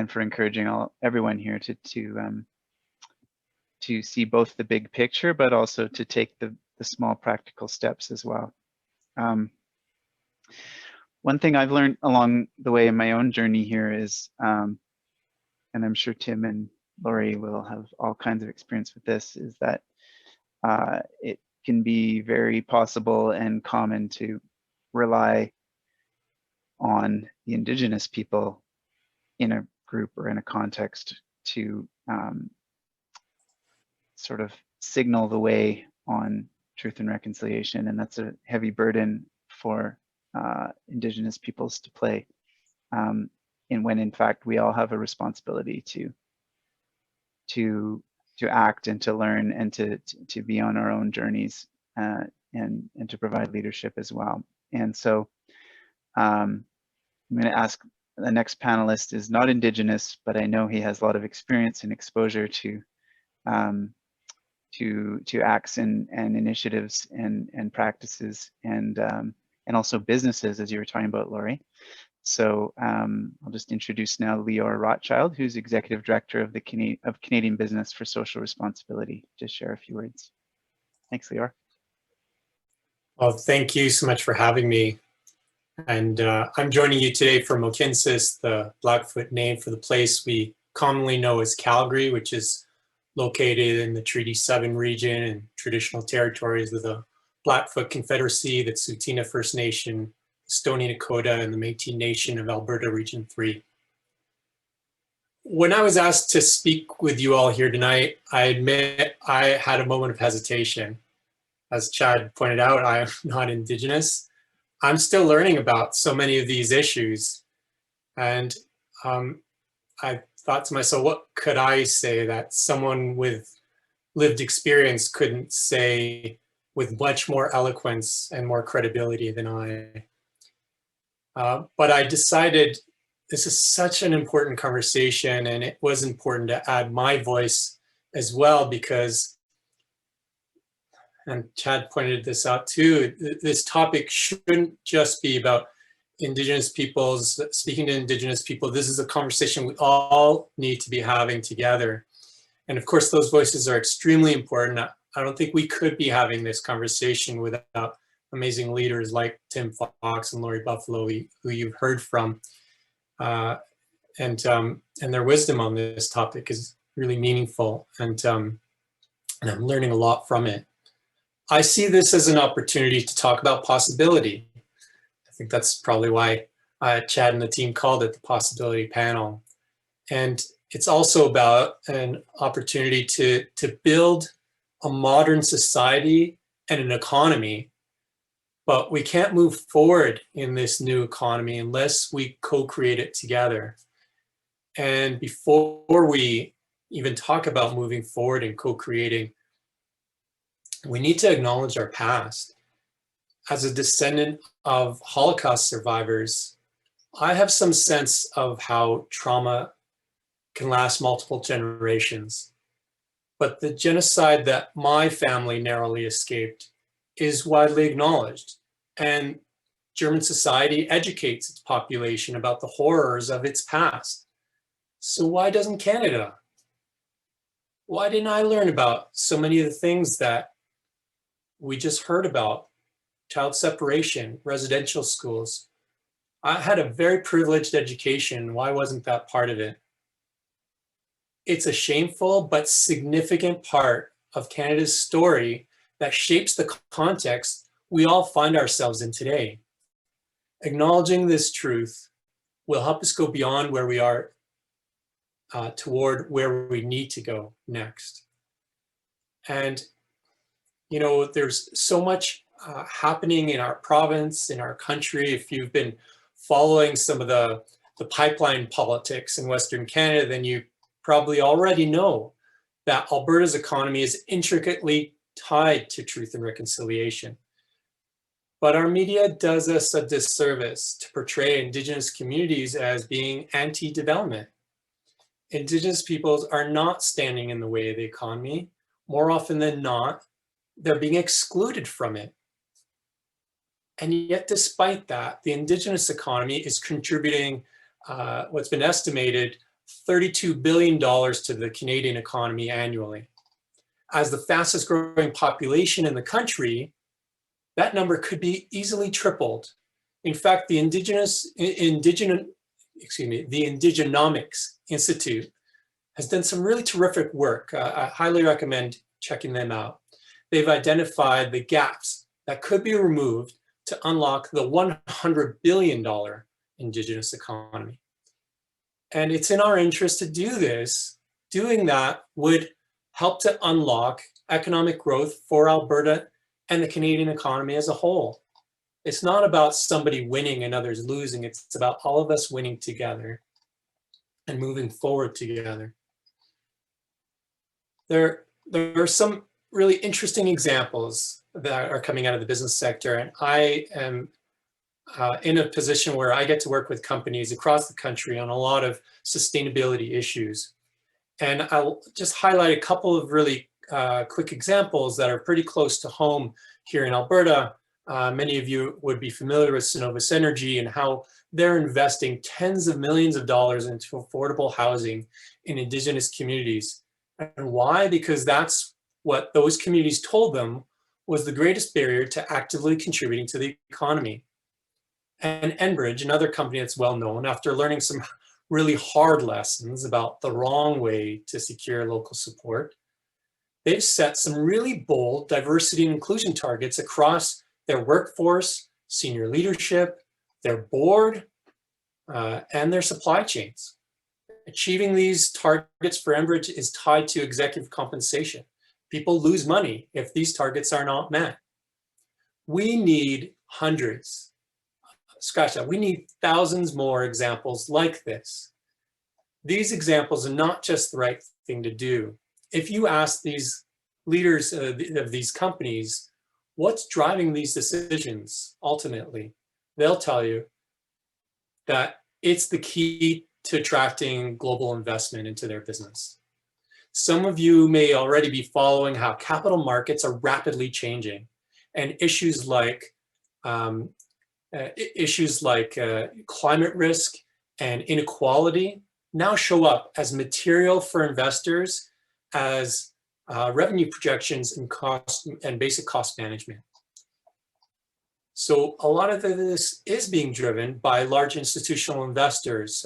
for encouraging everyone here to see both the big picture, but also to take the small practical steps as well. One thing I've learned along the way in my own journey here is, and I'm sure Tim and Laurie will have all kinds of experience with this, is that can be very possible and common to rely on the Indigenous people in a group or in a context to sort of signal the way on truth and reconciliation, and that's a heavy burden for Indigenous peoples to play, and when in fact we all have a responsibility to act and to learn and to be on our own journeys, and to provide leadership as well. And so I'm going to ask, the next panelist is not Indigenous, but I know he has a lot of experience and exposure to acts and initiatives and practices and also businesses, as you were talking about, Laurie. So I'll just introduce now Laurie Rothschild, who's Executive Director of the Canadian Business for Social Responsibility. Just share a few words. Thanks, Laurie. Well, thank you so much for having me. And I'm joining you today from Mohkinstsis, the Blackfoot name for the place we commonly know as Calgary, which is located in the Treaty 7 region and traditional territories of the Blackfoot Confederacy, the Tsuut'ina First Nation, Stoney Nakoda, and the Métis Nation of Alberta Region 3. When I was asked to speak with you all here tonight, I admit I had a moment of hesitation. As Chad pointed out, I am not Indigenous. I'm still learning about so many of these issues. And I thought to myself, what could I say that someone with lived experience couldn't say with much more eloquence and more credibility than I? But I decided this is such an important conversation, and it was important to add my voice as well, because, and Chad pointed this out too, this topic shouldn't just be about Indigenous peoples, speaking to Indigenous people. This is a conversation we all need to be having together. And of course, those voices are extremely important. I don't think we could be having this conversation without amazing leaders like Tim Fox and Laurie Buffalo, who you've heard from. And their wisdom on this topic is really meaningful. And I'm learning a lot from it. I see this as an opportunity to talk about possibility. I think that's probably why Chad and the team called it the Possibility Panel. And it's also about an opportunity to build a modern society and an economy. But we can't move forward in this new economy unless we co-create it together. And before we even talk about moving forward and co-creating, we need to acknowledge our past. As a descendant of Holocaust survivors, I have some sense of how trauma can last multiple generations. But the genocide that my family narrowly escaped is widely acknowledged, and German society educates its population about the horrors of its past. So why doesn't Canada? Why didn't I learn about so many of the things that we just heard about? Child separation, residential schools. I had a very privileged education. Why wasn't that part of it? It's a shameful but significant part of Canada's story that shapes the context we all find ourselves in today. Acknowledging this truth will help us go beyond where we are toward where we need to go next. And, you know, there's so much happening in our province, in our country. If you've been following some of the pipeline politics in Western Canada, then you probably already know that Alberta's economy is intricately tied to truth and reconciliation. But our media does us a disservice to portray Indigenous communities as being anti-development. Indigenous peoples are not standing in the way of the economy. More often than not, they're being excluded from it. And yet, despite that, the Indigenous economy is contributing what's been estimated $32 billion to the Canadian economy annually. As the fastest growing population in the country, that number could be easily tripled. In fact, the Indigenomics Institute has done some really terrific work. I highly recommend checking them out. they've identified the gaps that could be removed to unlock the $100 billion Indigenous economy. And it's in our interest to do this. Doing that would help to unlock economic growth for Alberta and the Canadian economy as a whole. It's not about somebody winning and others losing. It's about all of us winning together and moving forward together. There are some really interesting examples that are coming out of the business sector, and I am in a position where I get to work with companies across the country on a lot of sustainability issues. And I'll just highlight a couple of really quick examples that are pretty close to home here in Alberta. Many of you would be familiar with Cenovus Energy and how they're investing tens of millions of dollars into affordable housing in Indigenous communities. And why? Because that's what those communities told them was the greatest barrier to actively contributing to the economy. And Enbridge, another company that's well known, after learning some really hard lessons about the wrong way to secure local support, they've set some really bold diversity and inclusion targets across their workforce, senior leadership, their board, and their supply chains. Achieving these targets for Enbridge is tied to executive compensation. People lose money if these targets are not met. We need hundreds, scratch that, we need thousands more examples like this. These examples are not just the right thing to do. If you ask these leaders of these companies, what's driving these decisions ultimately, they'll tell you that it's the key to attracting global investment into their business. Some of you may already be following how capital markets are rapidly changing, and issues like climate risk and inequality now show up as material for investors as revenue projections and cost and basic cost management. So a lot of this is being driven by large institutional investors.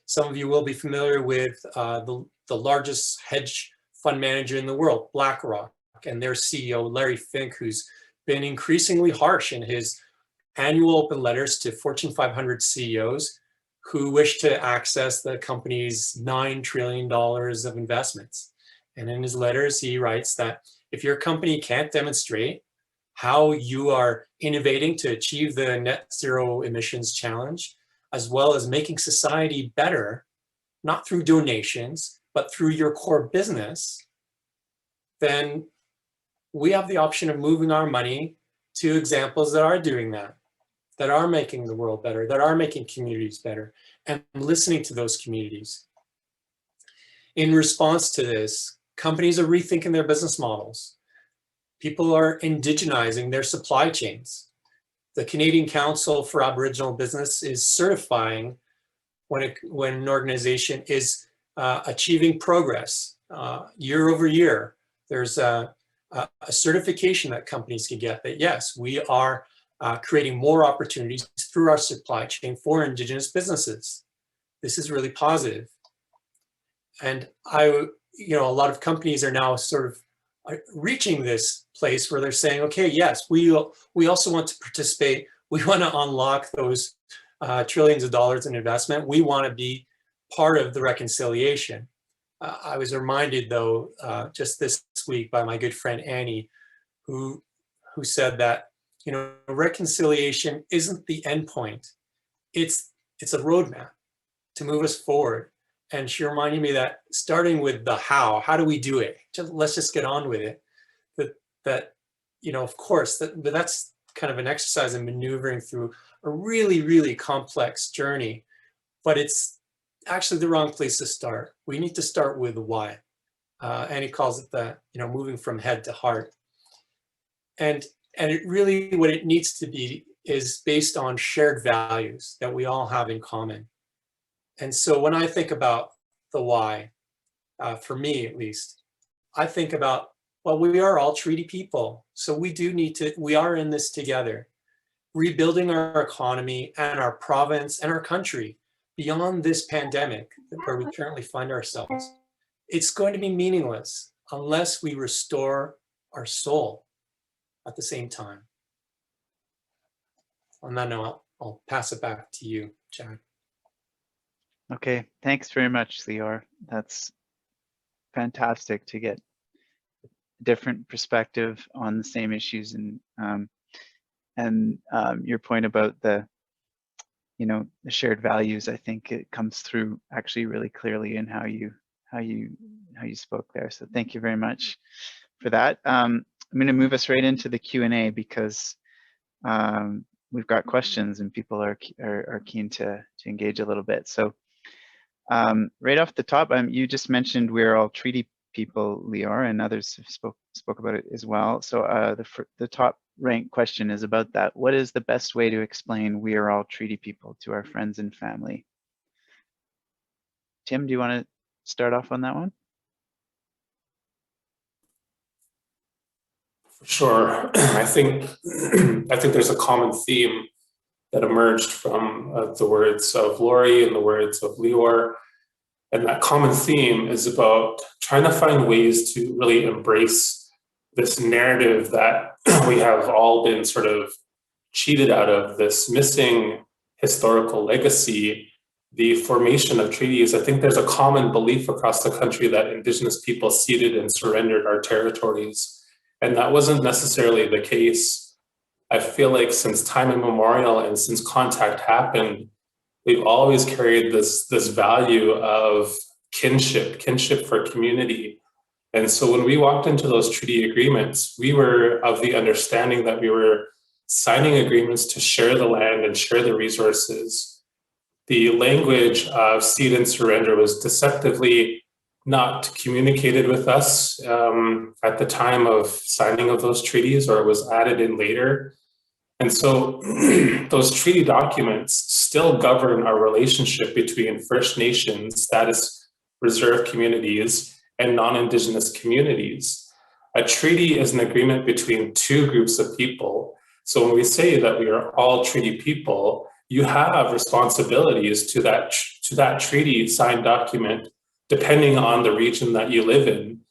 Some of you will be familiar with the largest hedge fund manager in the world, BlackRock, and their CEO, Larry Fink, who's been increasingly harsh in his annual open letters to Fortune 500 CEOs who wish to access the company's $9 trillion of investments. And in his letters, he writes that if your company can't demonstrate how you are innovating to achieve the net zero emissions challenge, as well as making society better, not through donations, but through your core business, then we have the option of moving our money to examples that are doing that are making the world better, that are making communities better, and listening to those communities. In response to this, companies are rethinking their business models. People are indigenizing their supply chains. The Canadian Council for Aboriginal Business is certifying when an organization is achieving progress year over year. There's a certification that companies can get that, yes, we are creating more opportunities through our supply chain for Indigenous businesses. This is really positive. And a lot of companies are now sort of reaching this place where they're saying, okay, yes, we also want to participate. We want to unlock those trillions of dollars in investment. We want to be part of the reconciliation. I was reminded, though, just this week by my good friend Annie, who said that reconciliation isn't the end point. It's a roadmap to move us forward. And she reminded me that starting with the how do we do it? Let's just get on with it. Of course, but that's kind of an exercise in maneuvering through a really, really complex journey. But it's actually the wrong place to start. We need to start with the why. And he calls it the, moving from head to heart. And it really, what it needs to be is based on shared values that we all have in common. And so when I think about the why, for me at least, I think about, well, we are all treaty people. So we are in this together, rebuilding our economy and our province and our country beyond this pandemic where we currently find ourselves. It's going to be meaningless unless we restore our soul at the same time. On that note, I'll pass it back to you, Chad. Okay, thanks very much, Lior. That's fantastic to get a different perspective on the same issues, and your point about the shared values. I think it comes through actually really clearly in how you spoke there. So thank you very much for that. I'm going to move us right into the Q&A because we've got questions and people are keen to engage a little bit. So right off the top, you just mentioned we're all treaty people, Lior, and others have spoke about it as well. So the top ranked question is about that. What is the best way to explain we are all treaty people to our friends and family? Tim, do you want to start off on that one? Sure. I think there's a common theme that emerged from the words of Laurie and the words of Lior. And that common theme is about trying to find ways to really embrace this narrative that we have all been sort of cheated out of, this missing historical legacy, the formation of treaties. I think there's a common belief across the country that Indigenous people ceded and surrendered our territories. And that wasn't necessarily the case. I feel like since time immemorial and since contact happened, we've always carried this value of kinship for community. And so when we walked into those treaty agreements, we were of the understanding that we were signing agreements to share the land and share the resources. The language of cede and surrender was deceptively not communicated with us at the time of signing of those treaties, or it was added in later. And so those treaty documents still govern our relationship between First Nations, status reserve communities, and non-Indigenous communities. A treaty is an agreement between two groups of people. So when we say that we are all treaty people, you have responsibilities to that treaty signed document, depending on the region that you live in,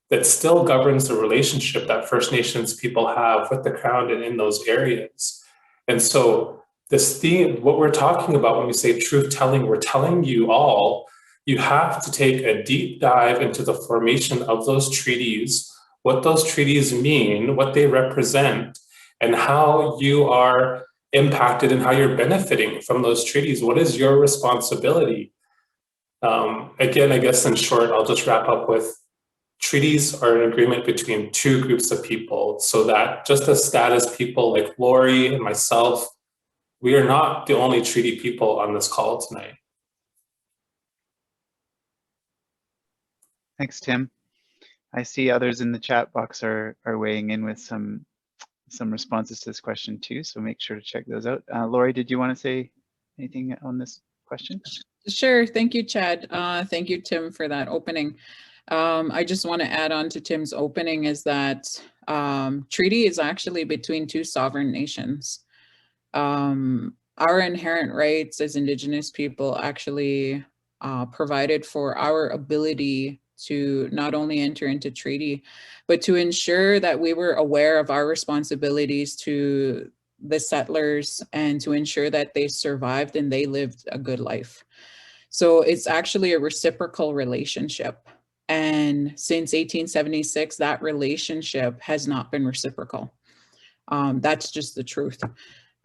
that still governs the relationship that First Nations people have with the Crown and in those areas. And so this theme, what we're talking about when we say truth telling, we're telling you all, you have to take a deep dive into the formation of those treaties, what those treaties mean, what they represent, and how you are impacted and how you're benefiting from those treaties. What is your responsibility? Again, I guess in short, I'll just wrap up with treaties are an agreement between two groups of people, so that just as status people like Laurie and myself, we are not the only treaty people on this call tonight. Thanks, Tim. I see others in the chat box are weighing in with some responses to this question too, so make sure to check those out. Laurie, did you want to say anything on this question? Sure. Thank you, Chad. Thank you, Tim, for that opening. I just want to add on to Tim's opening is that treaty is actually between two sovereign nations. Our inherent rights as Indigenous people actually provided for our ability to not only enter into treaty, but to ensure that we were aware of our responsibilities to the settlers and to ensure that they survived and they lived a good life. So it's actually a reciprocal relationship. And since 1876, that relationship has not been reciprocal. That's just the truth.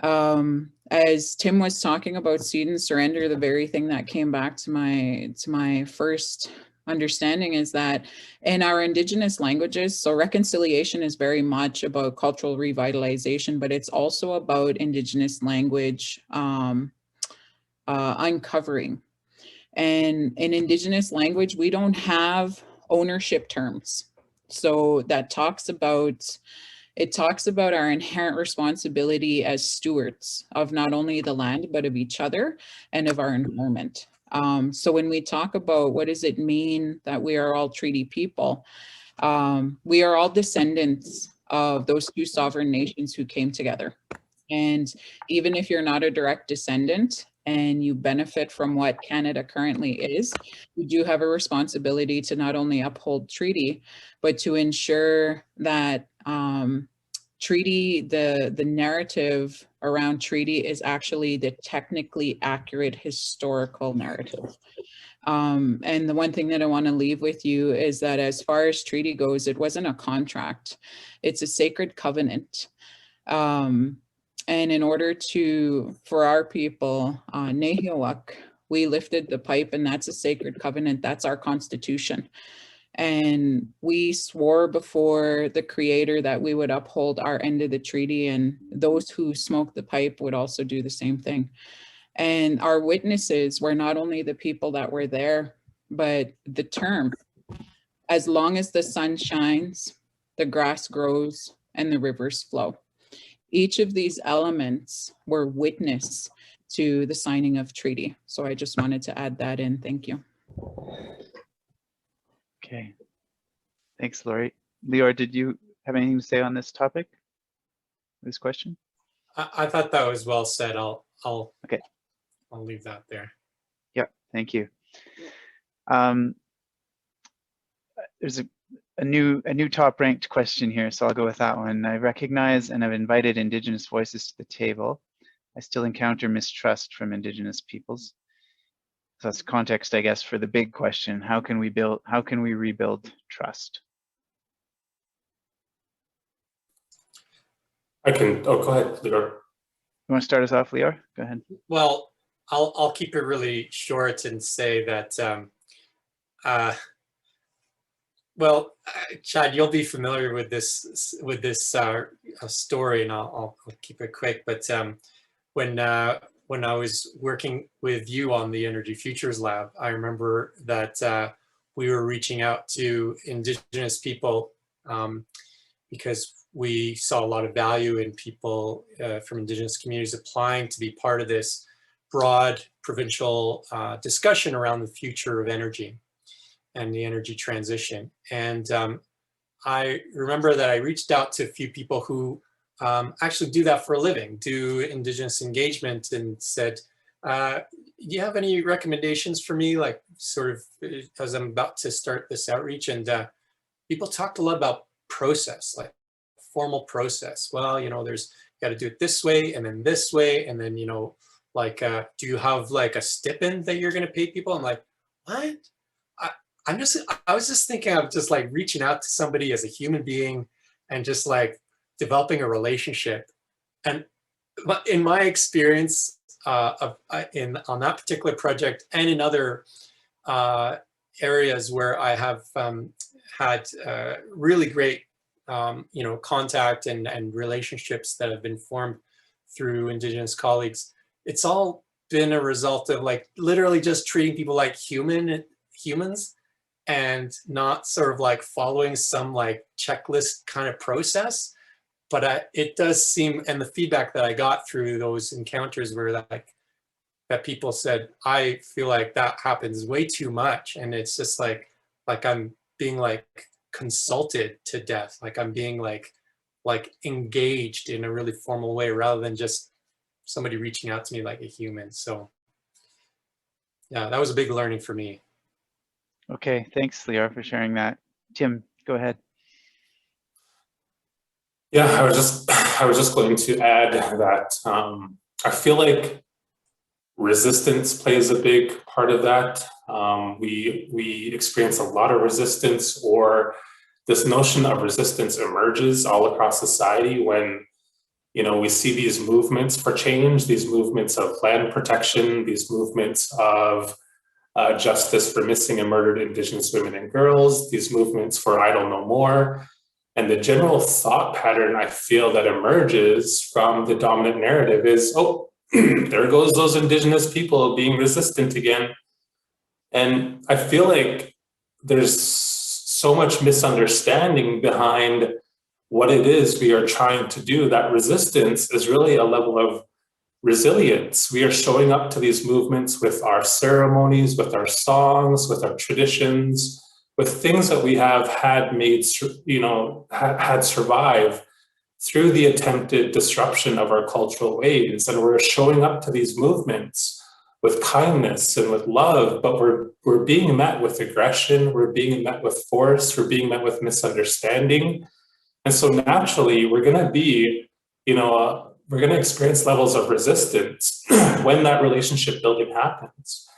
As Tim was talking about cede and surrender, the very thing that came back to my first understanding is that in our Indigenous languages, so reconciliation is very much about cultural revitalization, but it's also about Indigenous language uncovering. And in Indigenous language, we don't have ownership terms. So that talks about our inherent responsibility as stewards of not only the land, but of each other and of our environment. So when we talk about what does it mean that we are all treaty people, we are all descendants of those two sovereign nations who came together. And even if you're not a direct descendant and you benefit from what Canada currently is, you do have a responsibility to not only uphold treaty, but to ensure that Treaty, the narrative around treaty is actually the technically accurate historical narrative. And the one thing that I want to leave with you is that as far as treaty goes, it wasn't a contract. It's a sacred covenant. And in order for our people, Nehiawak, we lifted the pipe, and that's a sacred covenant. That's our constitution. And we swore before the Creator that we would uphold our end of the treaty, and those who smoked the pipe would also do the same thing. And our witnesses were not only the people that were there, but the term, as long as the sun shines, the grass grows, and the rivers flow. Each of these elements were witness to the signing of treaty. So I just wanted to add that in. Thank you. Okay. Thanks, Laurie. Lior, did you have anything to say on this topic? This question? I thought that was well said. Okay. I'll leave that there. Yeah, thank you. There's a new top ranked question here, so I'll go with that one. I recognize and have invited Indigenous voices to the table. I still encounter mistrust from Indigenous peoples. So that's context, I guess, for the big question: how can we rebuild trust? I can. Oh, go ahead, Lior. You want to start us off, Lior? Go ahead. Well, I'll keep it really short and say that, Chad, you'll be familiar with this story, and I'll keep it quick. But when I was working with you on the Energy Futures Lab, I remember that we were reaching out to Indigenous people because we saw a lot of value in people from Indigenous communities applying to be part of this broad provincial discussion around the future of energy and the energy transition. And I remember that I reached out to a few people who actually do that for a living, do Indigenous engagement, and said, do you have any recommendations for me, like sort of as I'm about to start this outreach? And people talked a lot about process, like formal process. Well, there's got to do it this way and then this way. And then, like, do you have like a stipend that you're going to pay people? I'm like, what? I was just thinking of just like reaching out to somebody as a human being and just like developing a relationship. And in my experience on that particular project and in other areas where I have had really great contact and relationships that have been formed through Indigenous colleagues, it's all been a result of like literally just treating people like humans and not sort of like following some like checklist kind of process. But it does seem, and the feedback that I got through those encounters were that people said, I feel like that happens way too much. And it's just like I'm being like consulted to death. Like I'm being like engaged in a really formal way rather than just somebody reaching out to me like a human. So yeah, that was a big learning for me. Okay, thanks, Lior, for sharing that. Tim, go ahead. Yeah, I was just going to add that I feel like resistance plays a big part of that. We experience a lot of resistance, or this notion of resistance emerges all across society when we see these movements for change, these movements of land protection, these movements of justice for missing and murdered Indigenous women and girls, these movements for I Don't Know More. And the general thought pattern I feel that emerges from the dominant narrative is, oh, there goes those Indigenous people being resistant again. And I feel like there's so much misunderstanding behind what it is we are trying to do. That resistance is really a level of resilience. We are showing up to these movements with our ceremonies, with our songs, with our traditions, with things that we have had had survive through the attempted disruption of our cultural ways. And we're showing up to these movements with kindness and with love, but we're being met with aggression, we're being met with force, we're being met with misunderstanding. And so naturally, we're going to be, we're going to experience levels of resistance when that relationship building happens.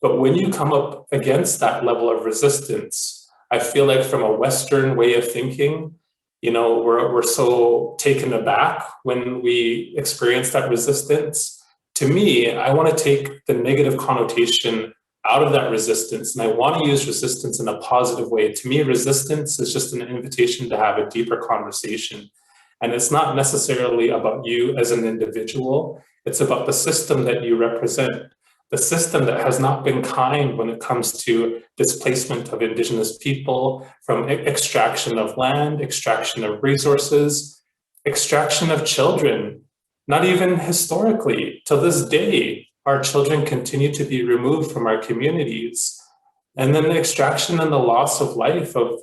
But when you come up against that level of resistance, I feel like from a Western way of thinking, we're so taken aback when we experience that resistance. To me, I want to take the negative connotation out of that resistance, and I want to use resistance in a positive way. To me, resistance is just an invitation to have a deeper conversation. And it's not necessarily about you as an individual. It's about the system that you represent, the system that has not been kind when it comes to displacement of Indigenous people, from extraction of land, extraction of resources, extraction of children. Not even historically, to this day, our children continue to be removed from our communities. And then the extraction and the loss of life of,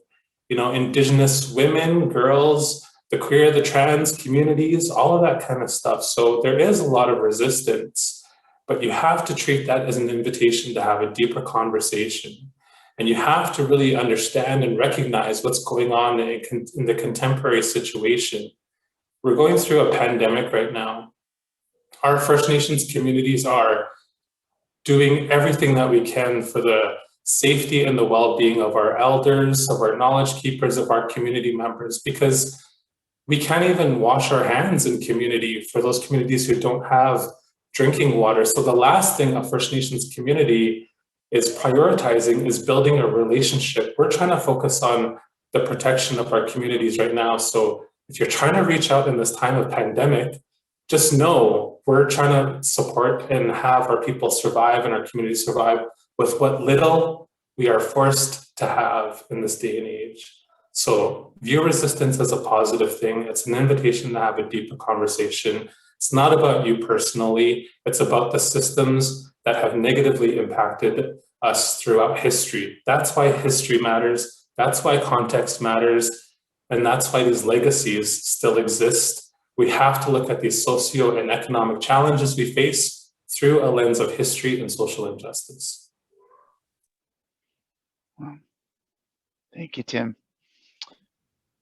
Indigenous women, girls, the queer, the trans communities, all of that kind of stuff. So there is a lot of resistance, but you have to treat that as an invitation to have a deeper conversation. And you have to really understand and recognize what's going on in the contemporary situation. We're going through a pandemic right now. Our First Nations communities are doing everything that we can for the safety and the well-being of our elders, of our knowledge keepers, of our community members, because we can't even wash our hands in community for those communities who don't have drinking water. So the last thing a First Nations community is prioritizing is building a relationship. We're trying to focus on the protection of our communities right now. So if you're trying to reach out in this time of pandemic, just know we're trying to support and have our people survive and our communities survive with what little we are forced to have in this day and age. So view resistance as a positive thing. It's an invitation to have a deeper conversation. It's not about you personally. It's about the systems that have negatively impacted us throughout history. That's why history matters. That's why context matters. And that's why these legacies still exist. We have to look at these socio and economic challenges we face through a lens of history and social injustice. Well, thank you, Tim.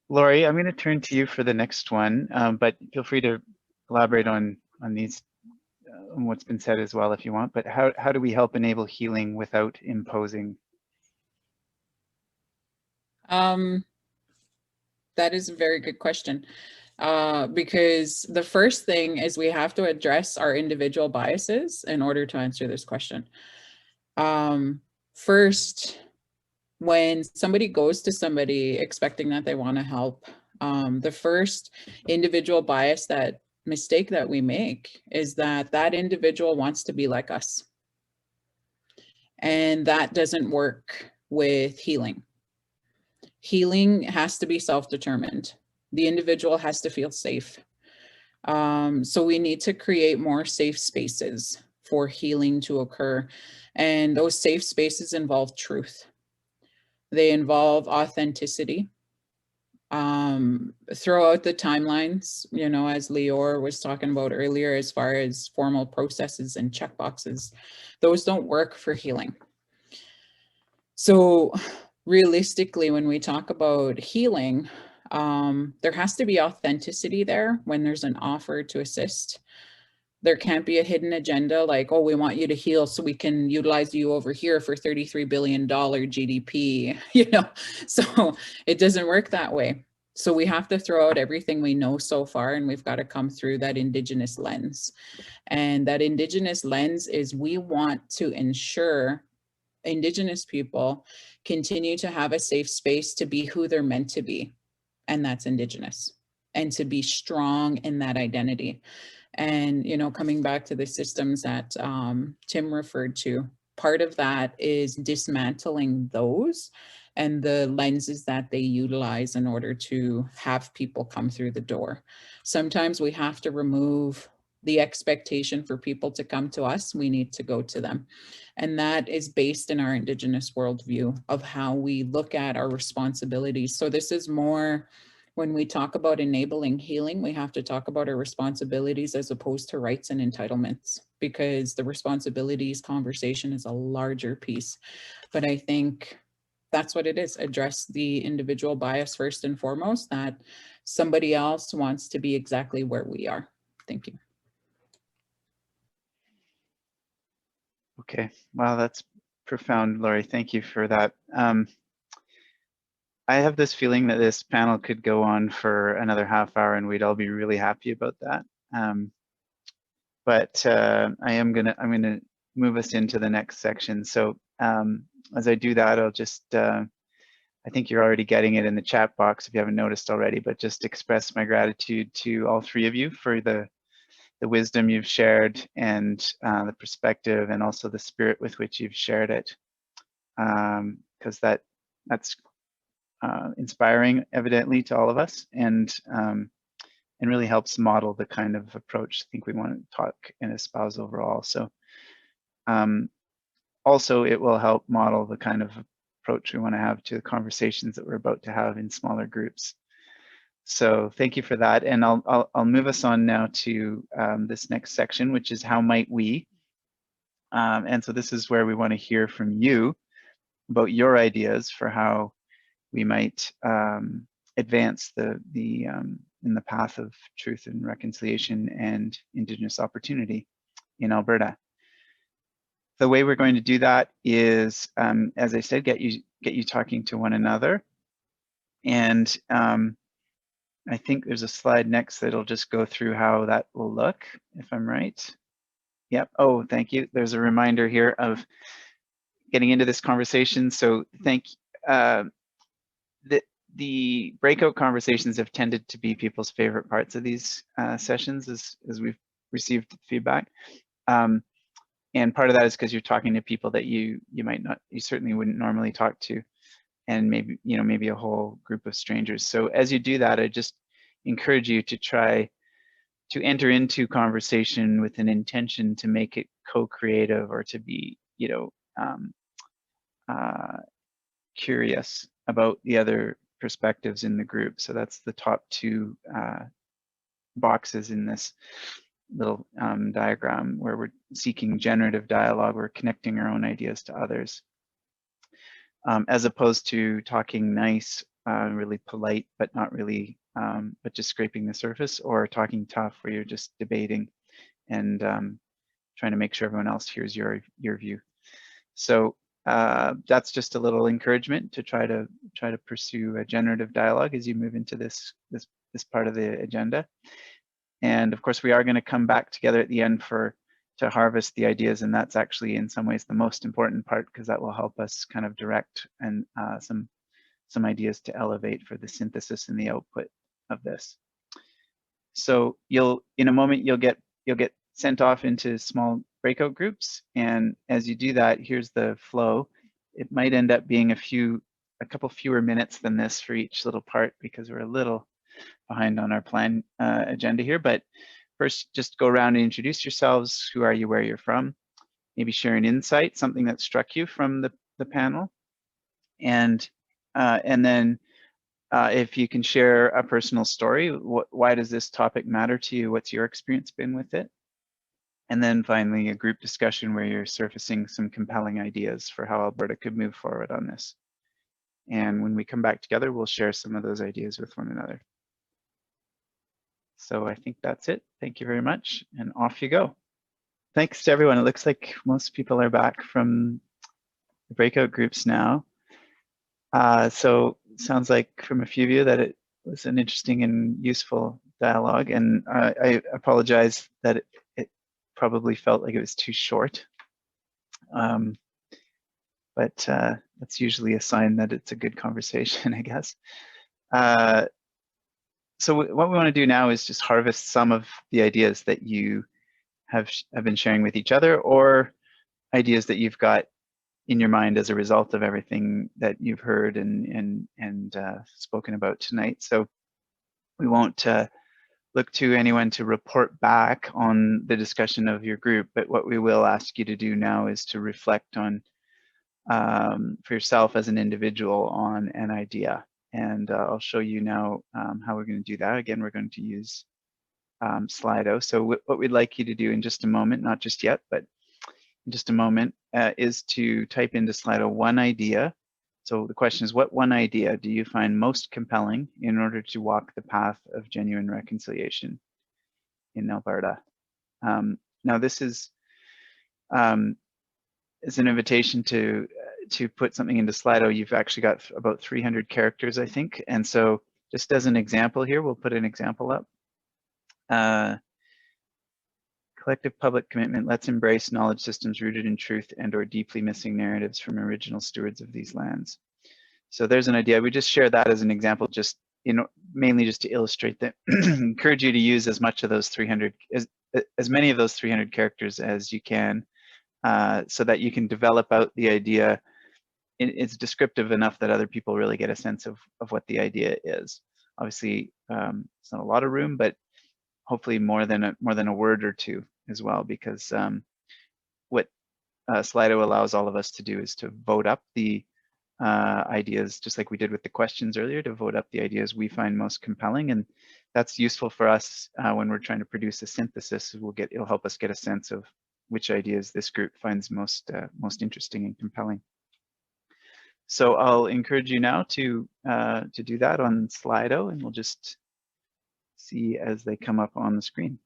Laurie, I'm going to turn to you for the next one, but feel free to elaborate on these, on what's been said as well if you want. But how do we help enable healing without imposing? That is a very good question. Because the first thing is we have to address our individual biases in order to answer this question. First, when somebody goes to somebody expecting that they want to help, the first individual bias mistake that we make is that individual wants to be like us. And that doesn't work with healing. Healing has to be self-determined. The individual has to feel safe. So we need to create more safe spaces for healing to occur. And those safe spaces involve truth. They involve authenticity. Throughout the timelines, as Lior was talking about earlier, as far as formal processes and checkboxes, those don't work for healing. So realistically, when we talk about healing, there has to be authenticity there when there's an offer to assist. There can't be a hidden agenda like, oh, we want you to heal so we can utilize you over here for $33 billion GDP, so it doesn't work that way. So we have to throw out everything we know so far, and we've got to come through that Indigenous lens. And that Indigenous lens is we want to ensure Indigenous people continue to have a safe space to be who they're meant to be. And that's Indigenous, and to be strong in that identity. And, coming back to the systems that Tim referred to, part of that is dismantling those and the lenses that they utilize in order to have people come through the door. Sometimes we have to remove the expectation for people to come to us. We need to go to them. And that is based in our Indigenous worldview of how we look at our responsibilities. So this is more, when we talk about enabling healing, we have to talk about our responsibilities as opposed to rights and entitlements, because the responsibilities conversation is a larger piece. But I think that's what it is. Address the individual bias first and foremost, that somebody else wants to be exactly where we are. Thank you. Okay, wow, that's profound, Laurie. Thank you for that. I have this feeling that this panel could go on for another half hour and we'd all be really happy about that. But I'm gonna move us into the next section. So as I do that, I'll just, I think you're already getting it in the chat box if you haven't noticed already, but just express my gratitude to all three of you for the wisdom you've shared and the perspective and also the spirit with which you've shared it. Because that's inspiring, evidently, to all of us, and really helps model the kind of approach I think we want to talk and espouse overall. So also it will help model the kind of approach we want to have to the conversations that we're about to have in smaller groups. So thank you for that, and I'll move us on now to this next section, which is how might we? And so this is where we want to hear from you about your ideas for how we might advance in the path of truth and reconciliation and Indigenous opportunity in Alberta. The way we're going to do that is, as I said, get you talking to one another, and I think there's a slide next that'll just go through how that will look, if I'm right. Yep. Oh, thank you. There's a reminder here of getting into this conversation. So the breakout conversations have tended to be people's favorite parts of these sessions as we've received feedback. And part of that is because you're talking to people that you certainly wouldn't normally talk to, and maybe a whole group of strangers. So as you do that, I just encourage you to try to enter into conversation with an intention to make it co-creative or to be, curious about the other perspectives in the group. So that's the top two boxes in this little diagram where we're seeking generative dialogue. We're connecting our own ideas to others, as opposed to talking nice, really polite, but not really, but just scraping the surface, or talking tough where you're just debating and trying to make sure everyone else hears your view. So that's just a little encouragement to try to pursue a generative dialogue as you move into this part of the agenda. And of course, we are going to come back together at the end to harvest the ideas, and that's actually in some ways the most important part, because that will help us kind of direct and some ideas to elevate for the synthesis and the output of this. So in a moment you'll get sent off into small breakout groups, and as you do that, here's the flow. It might end up being a couple fewer minutes than this for each little part, because we're a little behind on our plan agenda here. But first, just go around and introduce yourselves. Who are you? Where you're from? Maybe share an insight, something that struck you from the panel, and then if you can share a personal story. Why does this topic matter to you? What's your experience been with it? And then finally, a group discussion where you're surfacing some compelling ideas for how Alberta could move forward on this. And when we come back together, we'll share some of those ideas with one another. So I think that's it. Thank you very much, and off you go. Thanks to everyone. It looks like most people are back from the breakout groups now. So it sounds like from a few of you that it was an interesting and useful dialogue, and I apologize that it probably felt like it was too short. But that's usually a sign that it's a good conversation, I guess. So what we want to do now is just harvest some of the ideas that you have been sharing with each other, or ideas that you've got in your mind as a result of everything that you've heard and spoken about tonight. So we won't look to anyone to report back on the discussion of your group, but what we will ask you to do now is to reflect on, for yourself as an individual, on an idea. And I'll show you now how we're going to do that. Again, we're going to use Slido. So what we'd like you to do in just a moment, not just yet, but in just a moment, is to type into Slido one idea So the question is, what one idea do you find most compelling in order to walk the path of genuine reconciliation in Alberta? Now this is an invitation to put something into Slido. You've actually got about 300 characters, I think. And so just as an example here, we'll put an example up. Collective public commitment, let's embrace knowledge systems rooted in truth and or deeply missing narratives from original stewards of these lands. So there's an idea. We just share that as an example, just mainly just to illustrate that. Encourage you to use as much of those 300, as many of those 300 characters as you can, so that you can develop out the idea. It's descriptive enough that other people really get a sense of what the idea is. Obviously, it's not a lot of room, but hopefully more than a word or two as well, because what Slido allows all of us to do is to vote up the ideas, just like we did with the questions earlier, to vote up the ideas we find most compelling, and that's useful for us when we're trying to produce a synthesis. It'll help us get a sense of which ideas this group finds most interesting and compelling. So I'll encourage you now to do that on Slido, and we'll just see as they come up on the screen.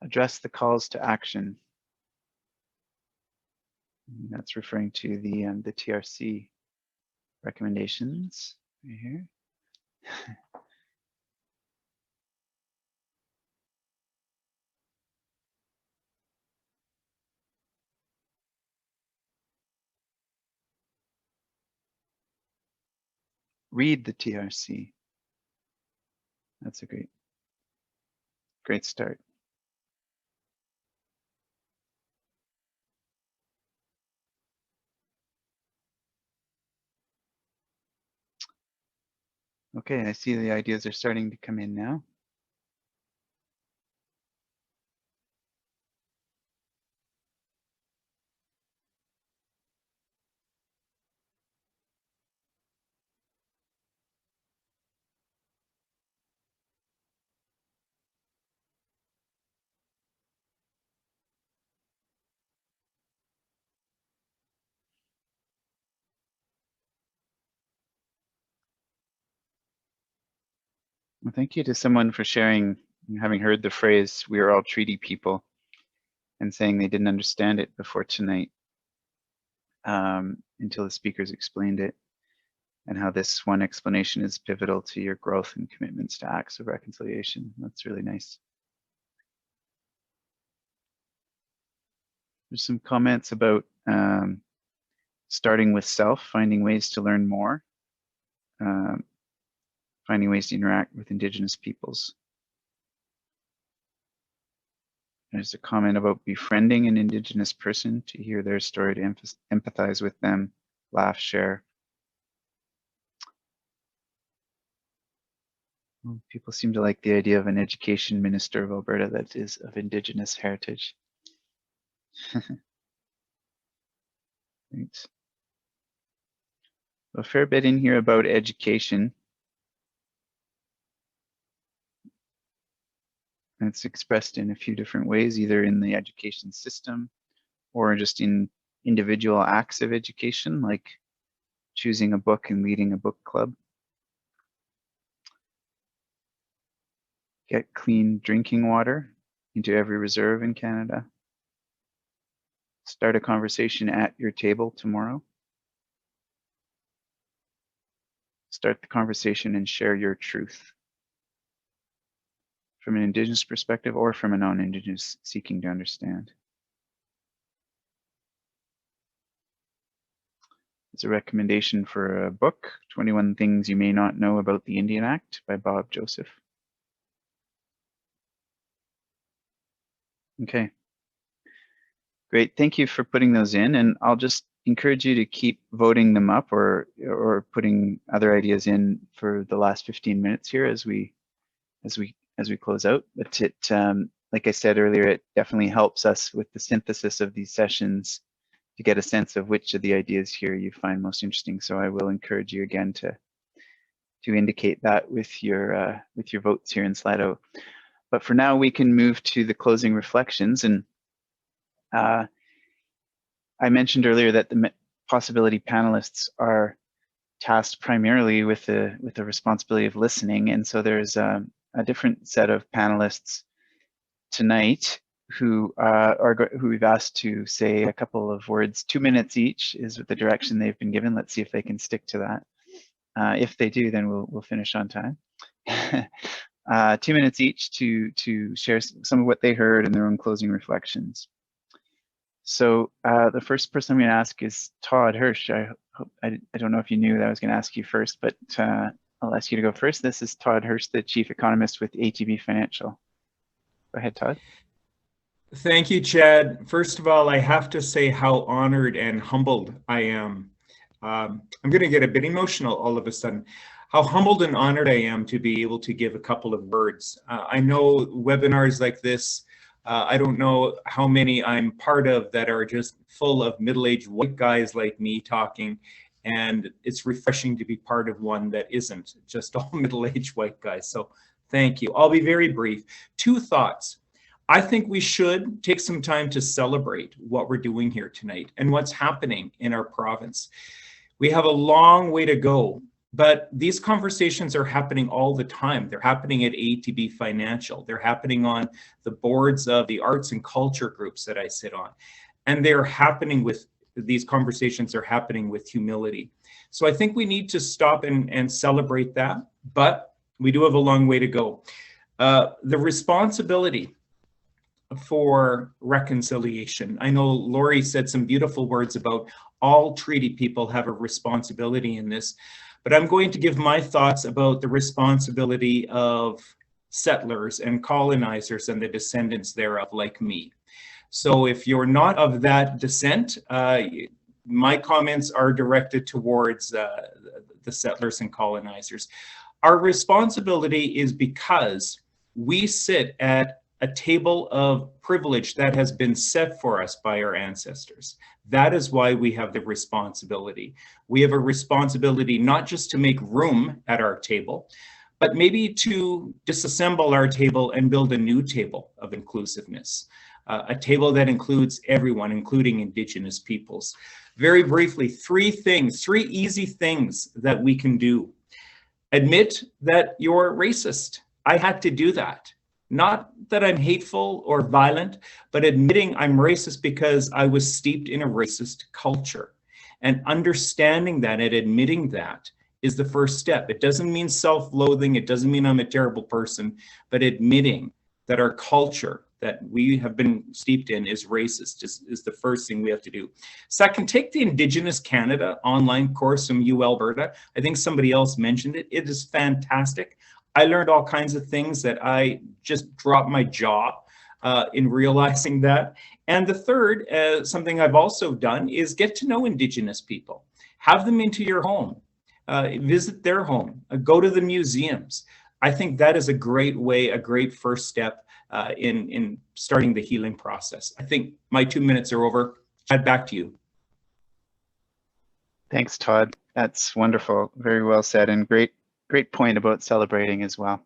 Address the calls to action. And that's referring to the TRC recommendations right here. Read the TRC. That's a great start. Okay, I see the ideas are starting to come in now. Well, thank you to someone for sharing, having heard the phrase, "we are all treaty people," and saying they didn't understand it before tonight until the speakers explained it, and how this one explanation is pivotal to your growth and commitments to acts of reconciliation. That's really nice. There's some comments about starting with self, finding ways to learn more, finding ways to interact with Indigenous peoples. There's a comment about befriending an Indigenous person to hear their story, to empathize with them, laugh, share. Well, people seem to like the idea of an education minister of Alberta that is of Indigenous heritage. Thanks. A fair bit in here about education. And it's expressed in a few different ways, either in the education system or just in individual acts of education, like choosing a book and leading a book club. Get clean drinking water into every reserve in Canada. Start a conversation at your table tomorrow. Start the conversation and share your truth from an Indigenous perspective or from a non-Indigenous seeking to understand. It's a recommendation for a book, 21 Things You May Not Know About the Indian Act by Bob Joseph. Okay. Great, thank you for putting those in, and I'll just encourage you to keep voting them up or putting other ideas in for the last 15 minutes here as we close out. But it, like I said earlier, it definitely helps us with the synthesis of these sessions to get a sense of which of the ideas here you find most interesting. So I will encourage you again to indicate that with your votes here in Slido. But for now, we can move to the closing reflections. And I mentioned earlier that the possibility panelists are tasked primarily with the responsibility of listening. And so there's a different set of panelists tonight who we've asked to say a couple of words. 2 minutes each is the direction they've been given. Let's see if they can stick to that. If they do, then we'll finish on time. 2 minutes each to share some of what they heard and their own closing reflections. So the first person I'm going to ask is Todd Hirsch. I don't know if you knew that I was going to ask you first, but I'll ask you to go first. This is Todd Hirsch, the Chief Economist with ATB Financial. Go ahead, Todd. Thank you, Chad. First of all, I have to say how honored and humbled I am. I'm going to get a bit emotional all of a sudden. How humbled and honored I am to be able to give a couple of words. I know webinars like this, I don't know how many I'm part of that are just full of middle-aged white guys like me talking, and it's refreshing to be part of one that isn't just all middle-aged white guys. So thank you. I'll be very brief. 2 thoughts. I think we should take some time to celebrate what we're doing here tonight and what's happening in our province. We have a long way to go, but these conversations are happening all the time. They're happening at ATB Financial. They're happening on the boards of the arts and culture groups that I sit on. And they're happening with, these conversations are happening with humility. So I think we need to stop and celebrate that, but we do have a long way to go. The responsibility for reconciliation. I know Laurie said some beautiful words about all treaty people have a responsibility in this, but I'm going to give my thoughts about the responsibility of settlers and colonizers and the descendants thereof, like me. So if you're not of that descent, my comments are directed towards the settlers and colonizers. Our responsibility is because we sit at a table of privilege that has been set for us by our ancestors. That is why we have the responsibility. We have a responsibility not just to make room at our table, but maybe to disassemble our table and build a new table of inclusiveness, a table that includes everyone, including Indigenous peoples. Very briefly, 3 easy things that we can do. Admit that you're racist. I had to do that. Not that I'm hateful or violent, but admitting I'm racist because I was steeped in a racist culture. And understanding that and admitting that is the first step. It doesn't mean self-loathing. It doesn't mean I'm a terrible person, but admitting that our culture that we have been steeped in is racist is the first thing we have to do. Second, take the Indigenous Canada online course from Alberta. I think somebody else mentioned it. It is fantastic. I learned all kinds of things that I just dropped my jaw in realizing that. And the third, something I've also done, is get to know Indigenous people. Have them into your home, visit their home, go to the museums. I think that is a great way, a great first step in starting the healing process. I think my 2 minutes are over. Chad, back to you. Thanks, Todd. That's wonderful. Very well said, and great point about celebrating as well.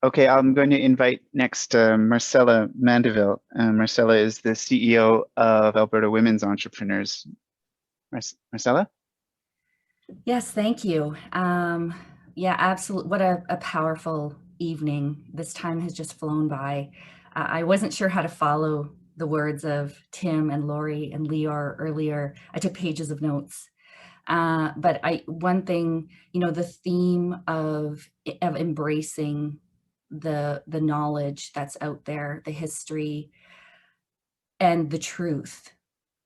Okay, I'm going to invite next Marcella Mandeville. Marcella is the CEO of Alberta Women's Entrepreneurs. Marcella? Yes, thank you. Yeah, absolutely. What a powerful evening. This time has just flown by. I wasn't sure how to follow the words of Tim and Laurie and Lior earlier. I took pages of notes. But one thing, the theme of embracing the knowledge that's out there, the history and the truth,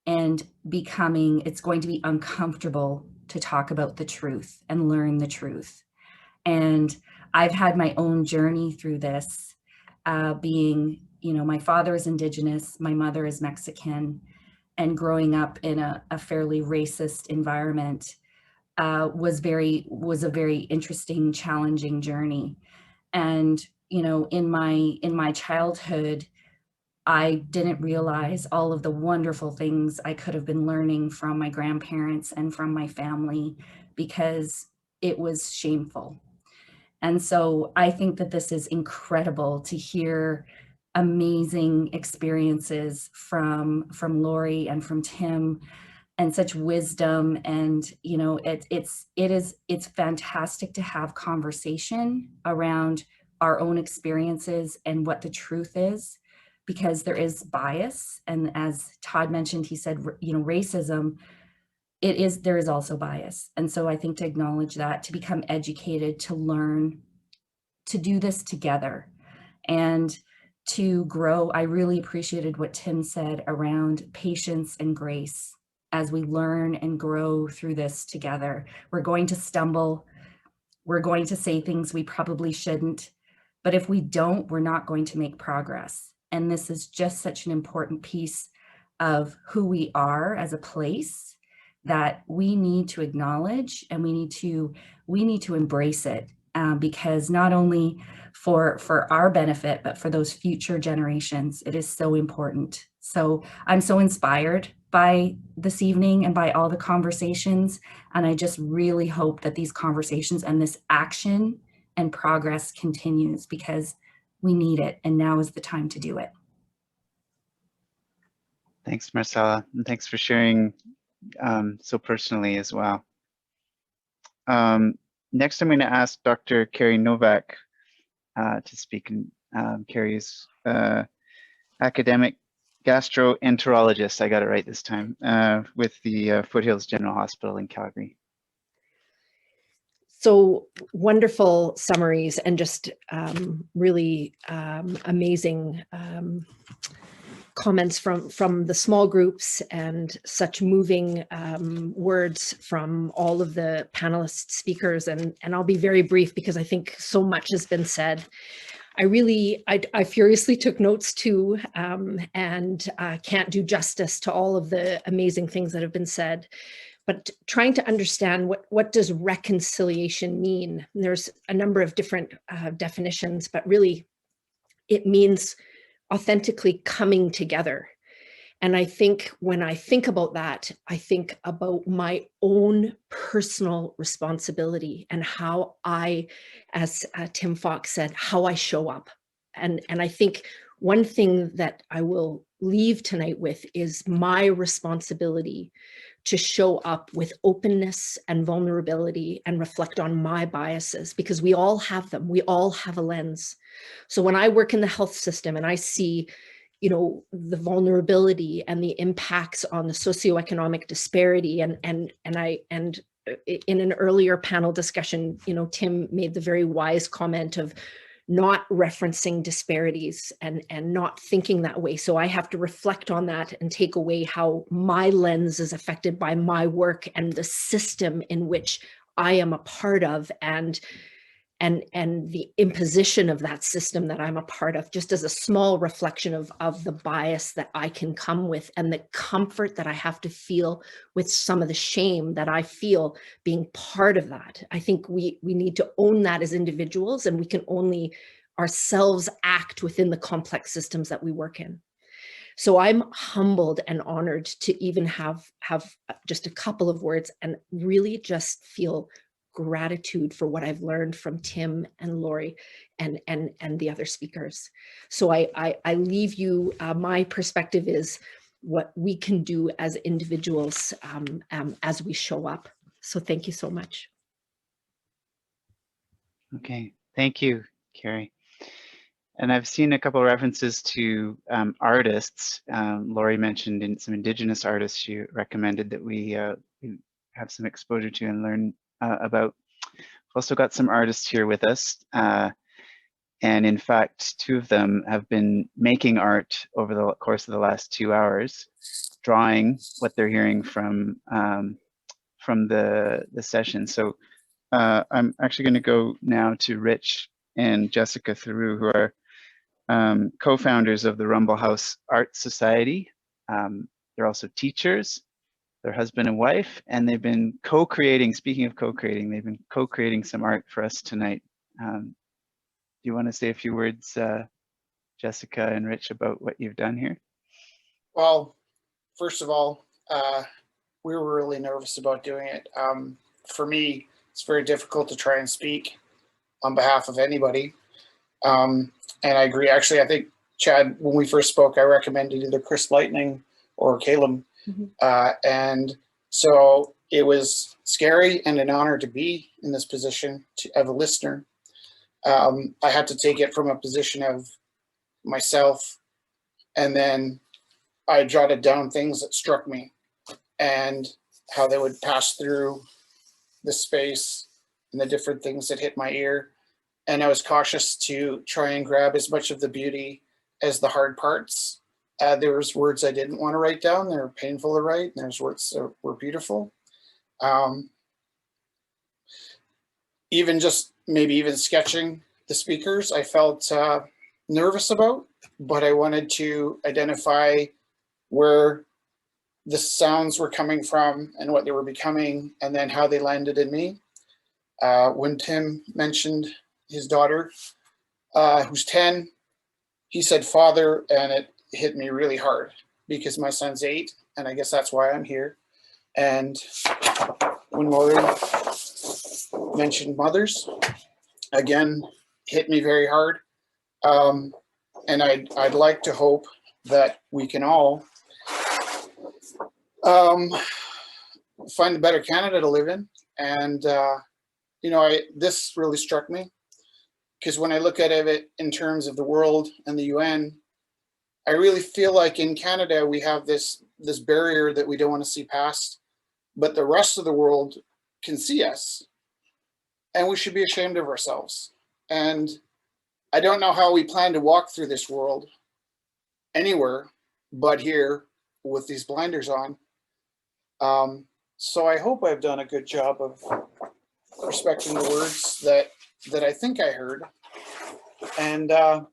and it's going to be uncomfortable to talk about the truth and learn the truth. And I've had my own journey through this, being, my father is Indigenous, my mother is Mexican, and growing up in a fairly racist environment was a very interesting, challenging journey. And in my childhood, I didn't realize all of the wonderful things I could have been learning from my grandparents and from my family, because it was shameful. And so I think that this is incredible to hear amazing experiences from Laurie and from Tim, and such wisdom. And you know, it's fantastic to have conversation around our own experiences and what the truth is, because there is bias. And as Todd mentioned, he said, you know, racism, there is also bias. And so I think to acknowledge that, to become educated, to learn, to do this together, and to grow. I really appreciated what Tim said around patience and grace as we learn and grow through this together. We're going to stumble. We're going to say things we probably shouldn't. But if we don't, we're not going to make progress. And this is just such an important piece of who we are as a place that we need to acknowledge, and we need to embrace it, because not only for our benefit, but for those future generations, it is so important. So I'm so inspired by this evening and by all the conversations. And I just really hope that these conversations and this action and progress continues, because we need it, and now is the time to do it. Thanks, Marcella, and thanks for sharing so personally as well. Next, I'm going to ask Dr. Kerry Novak to speak. Kerry's academic gastroenterologist, I got it right this time, with the Foothills General Hospital in Calgary. So wonderful summaries, and just really amazing comments from the small groups, and such moving words from all of the panelist speakers. And I'll be very brief because I think so much has been said. I furiously took notes too, and can't do justice to all of the amazing things that have been said. But trying to understand what does reconciliation mean? And there's a number of different definitions, but really it means authentically coming together. And I think when I think about that, I think about my own personal responsibility and how I, as Tim Fox said, how I show up. And I think one thing that I will leave tonight with is my responsibility to show up with openness and vulnerability and reflect on my biases, because we all have them. We all have a lens. So when I work in the health system and I see, you know, the vulnerability and the impacts on the socioeconomic disparity, and in an earlier panel discussion, you know, Tim made the very wise comment of not referencing disparities and not thinking that way. So I have to reflect on that and take away how my lens is affected by my work and the system in which I am a part of, and the imposition of that system that I'm a part of, just as a small reflection of the bias that I can come with, and the comfort that I have to feel with some of the shame that I feel being part of that. I think we need to own that as individuals, and we can only ourselves act within the complex systems that we work in. So I'm humbled and honored to even have just a couple of words, and really just feel gratitude for what I've learned from Tim and Laurie and the other speakers. So I leave you, my perspective is what we can do as individuals as we show up. So thank you so much. Okay, thank you, Kerry. And I've seen a couple of references to artists. Laurie mentioned some Indigenous artists she recommended that we have some exposure to and learn about. We've also got some artists here with us. And in fact, two of them have been making art over the course of the last 2 hours, drawing what they're hearing from the session. So I'm actually going to go now to Rich and Jessica Theroux, who are co-founders of the Rumble House Art Society. They're also teachers. They're husband and wife, and they've been co-creating, speaking of co-creating, they've been co-creating some art for us tonight. Do you want to say a few words, Jessica and Rich, about what you've done here? Well, first of all, we were really nervous about doing it. For me, it's very difficult to try and speak on behalf of anybody. And I agree. Actually, I think, Chad, when we first spoke, I recommended either Chris Lightning or Caleb. And so it was scary and an honor to be in this position of a listener. I had to take it from a position of myself, and then I jotted down things that struck me and how they would pass through the space and the different things that hit my ear. And I was cautious to try and grab as much of the beauty as the hard parts. There was words I didn't want to write down. They were painful to write. And there's words that were beautiful. Even just maybe even sketching the speakers, I felt nervous about, but I wanted to identify where the sounds were coming from and what they were becoming, and then how they landed in me. When Tim mentioned his daughter, who's 10, he said father, and it hit me really hard because my son's 8, and I guess that's why I'm here. And when Laurie mentioned mothers, again, hit me very hard. And I'd like to hope that we can all find a better Canada to live in. And, you know, this really struck me, because when I look at it in terms of the world and the UN, I really feel like in Canada, we have this barrier that we don't want to see past, but the rest of the world can see us, and we should be ashamed of ourselves. And I don't know how we plan to walk through this world anywhere but here with these blinders on. So I hope I've done a good job of respecting the words that I think I heard. And at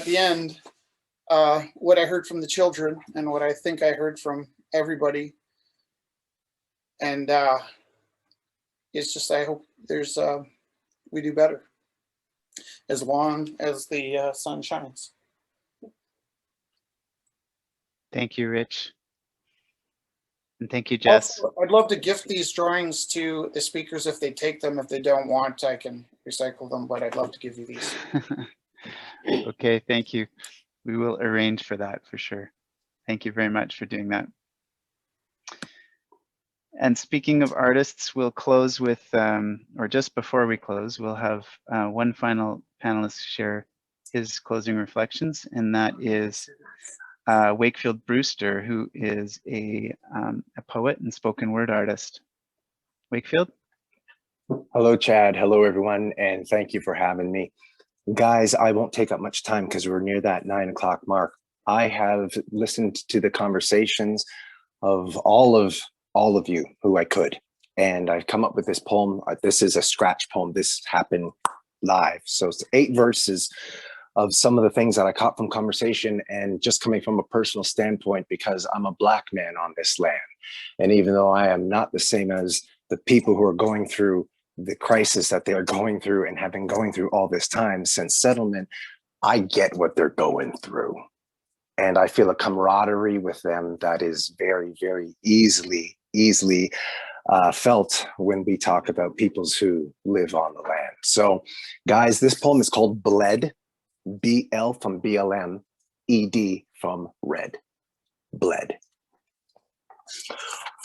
the end, what I heard from the children and what I think I heard from everybody. And it's just, I hope there's, we do better as long as the sun shines. Thank you, Rich. And thank you, Jess. Also, I'd love to gift these drawings to the speakers if they take them. If they don't want, I can recycle them, but I'd love to give you these. Okay, thank you. We will arrange for that for sure. Thank you very much for doing that. And speaking of artists, we'll close with, or just before we close, we'll have one final panelist share his closing reflections, and that is Wakefield Brewster, who is a poet and spoken word artist. Wakefield? Hello, Chad. Hello, everyone, and thank you for having me. Guys, I won't take up much time because we're near that 9 o'clock mark. I have listened to the conversations of all of you who I could, and I've come up with this poem. This is a scratch poem. This happened live. So it's 8 verses of some of the things that I caught from conversation, and just coming from a personal standpoint, because I'm a Black man on this land. And even though I am not the same as the people who are going through the crisis that they are going through and have been going through all this time since settlement, I get what they're going through. And I feel a camaraderie with them that is very, very easily felt when we talk about peoples who live on the land. So guys, this poem is called Bled. BL from BLM, ED from red. Bled.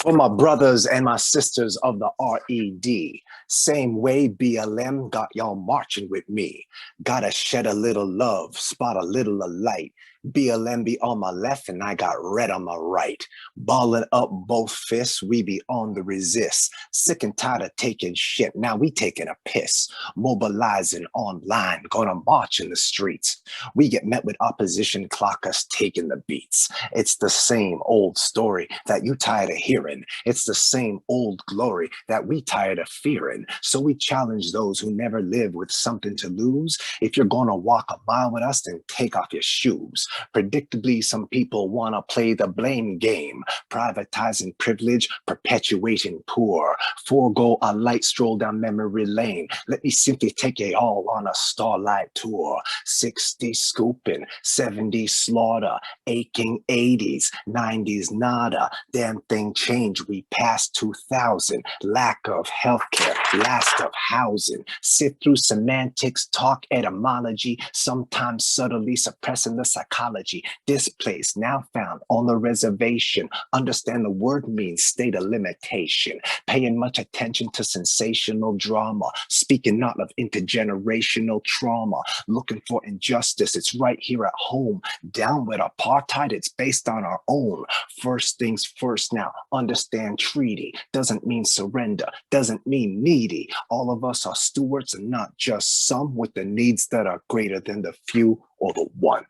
For my brothers and my sisters of the RED, same way BLM got y'all marching with me. Gotta shed a little love, spot a little of light. BLM be on my left and I got red on my right. Balling up both fists, we be on the resist. Sick and tired of taking shit, now we taking a piss. Mobilizing online, gonna march in the streets. We get met with opposition, clock us taking the beats. It's the same old story that you tired of hearing. It's the same old glory that we tired of fearing. So we challenge those who never live with something to lose. If you're gonna walk a mile with us, then take off your shoes. Predictably, some people want to play the blame game, privatizing privilege, perpetuating poor. Forego a light stroll down memory lane. Let me simply take you all on a starlight tour. 60s scooping, 70s slaughter, aching 80s, 90s nada. Damn thing changed. We passed 2000. Lack of healthcare, last of housing. Sift through semantics, talk etymology, sometimes subtly suppressing the psychology. Displaced, now found on the reservation. Understand the word means state of limitation. Paying much attention to sensational drama. Speaking not of intergenerational trauma. Looking for injustice, it's right here at home. Down with apartheid, it's based on our own. First things first now, understand treaty. Doesn't mean surrender, doesn't mean needy. All of us are stewards and not just some, with the needs that are greater than the few or the one.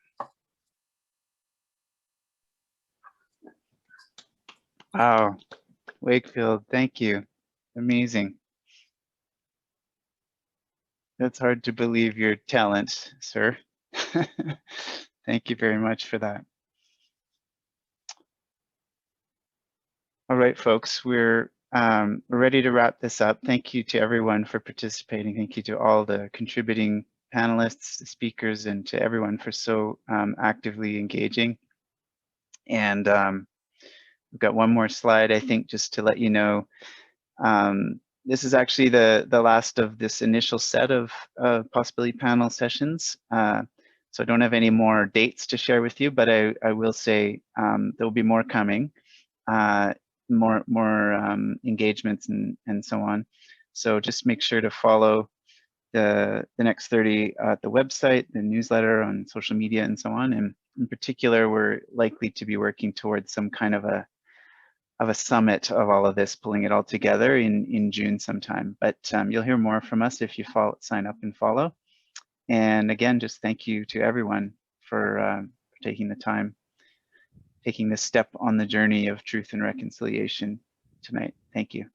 Wow, Wakefield, thank you. Amazing. That's hard to believe your talent, sir. Thank you very much for that. All right, folks, we're ready to wrap this up. Thank you to everyone for participating. Thank you to all the contributing panelists, speakers, and to everyone for so actively engaging. And we've got one more slide, I think, just to let you know. This is actually the last of this initial set of possibility panel sessions. So I don't have any more dates to share with you, but I will say there'll be more coming, more engagements and so on. So just make sure to follow the next 30 at the website, the newsletter, on social media, and so on. And in particular, we're likely to be working towards some kind of a summit of all of this, pulling it all together in June sometime. But you'll hear more from us if you sign up and follow. And again, just thank you to everyone for taking the time, taking this step on the journey of truth and reconciliation tonight. Thank you.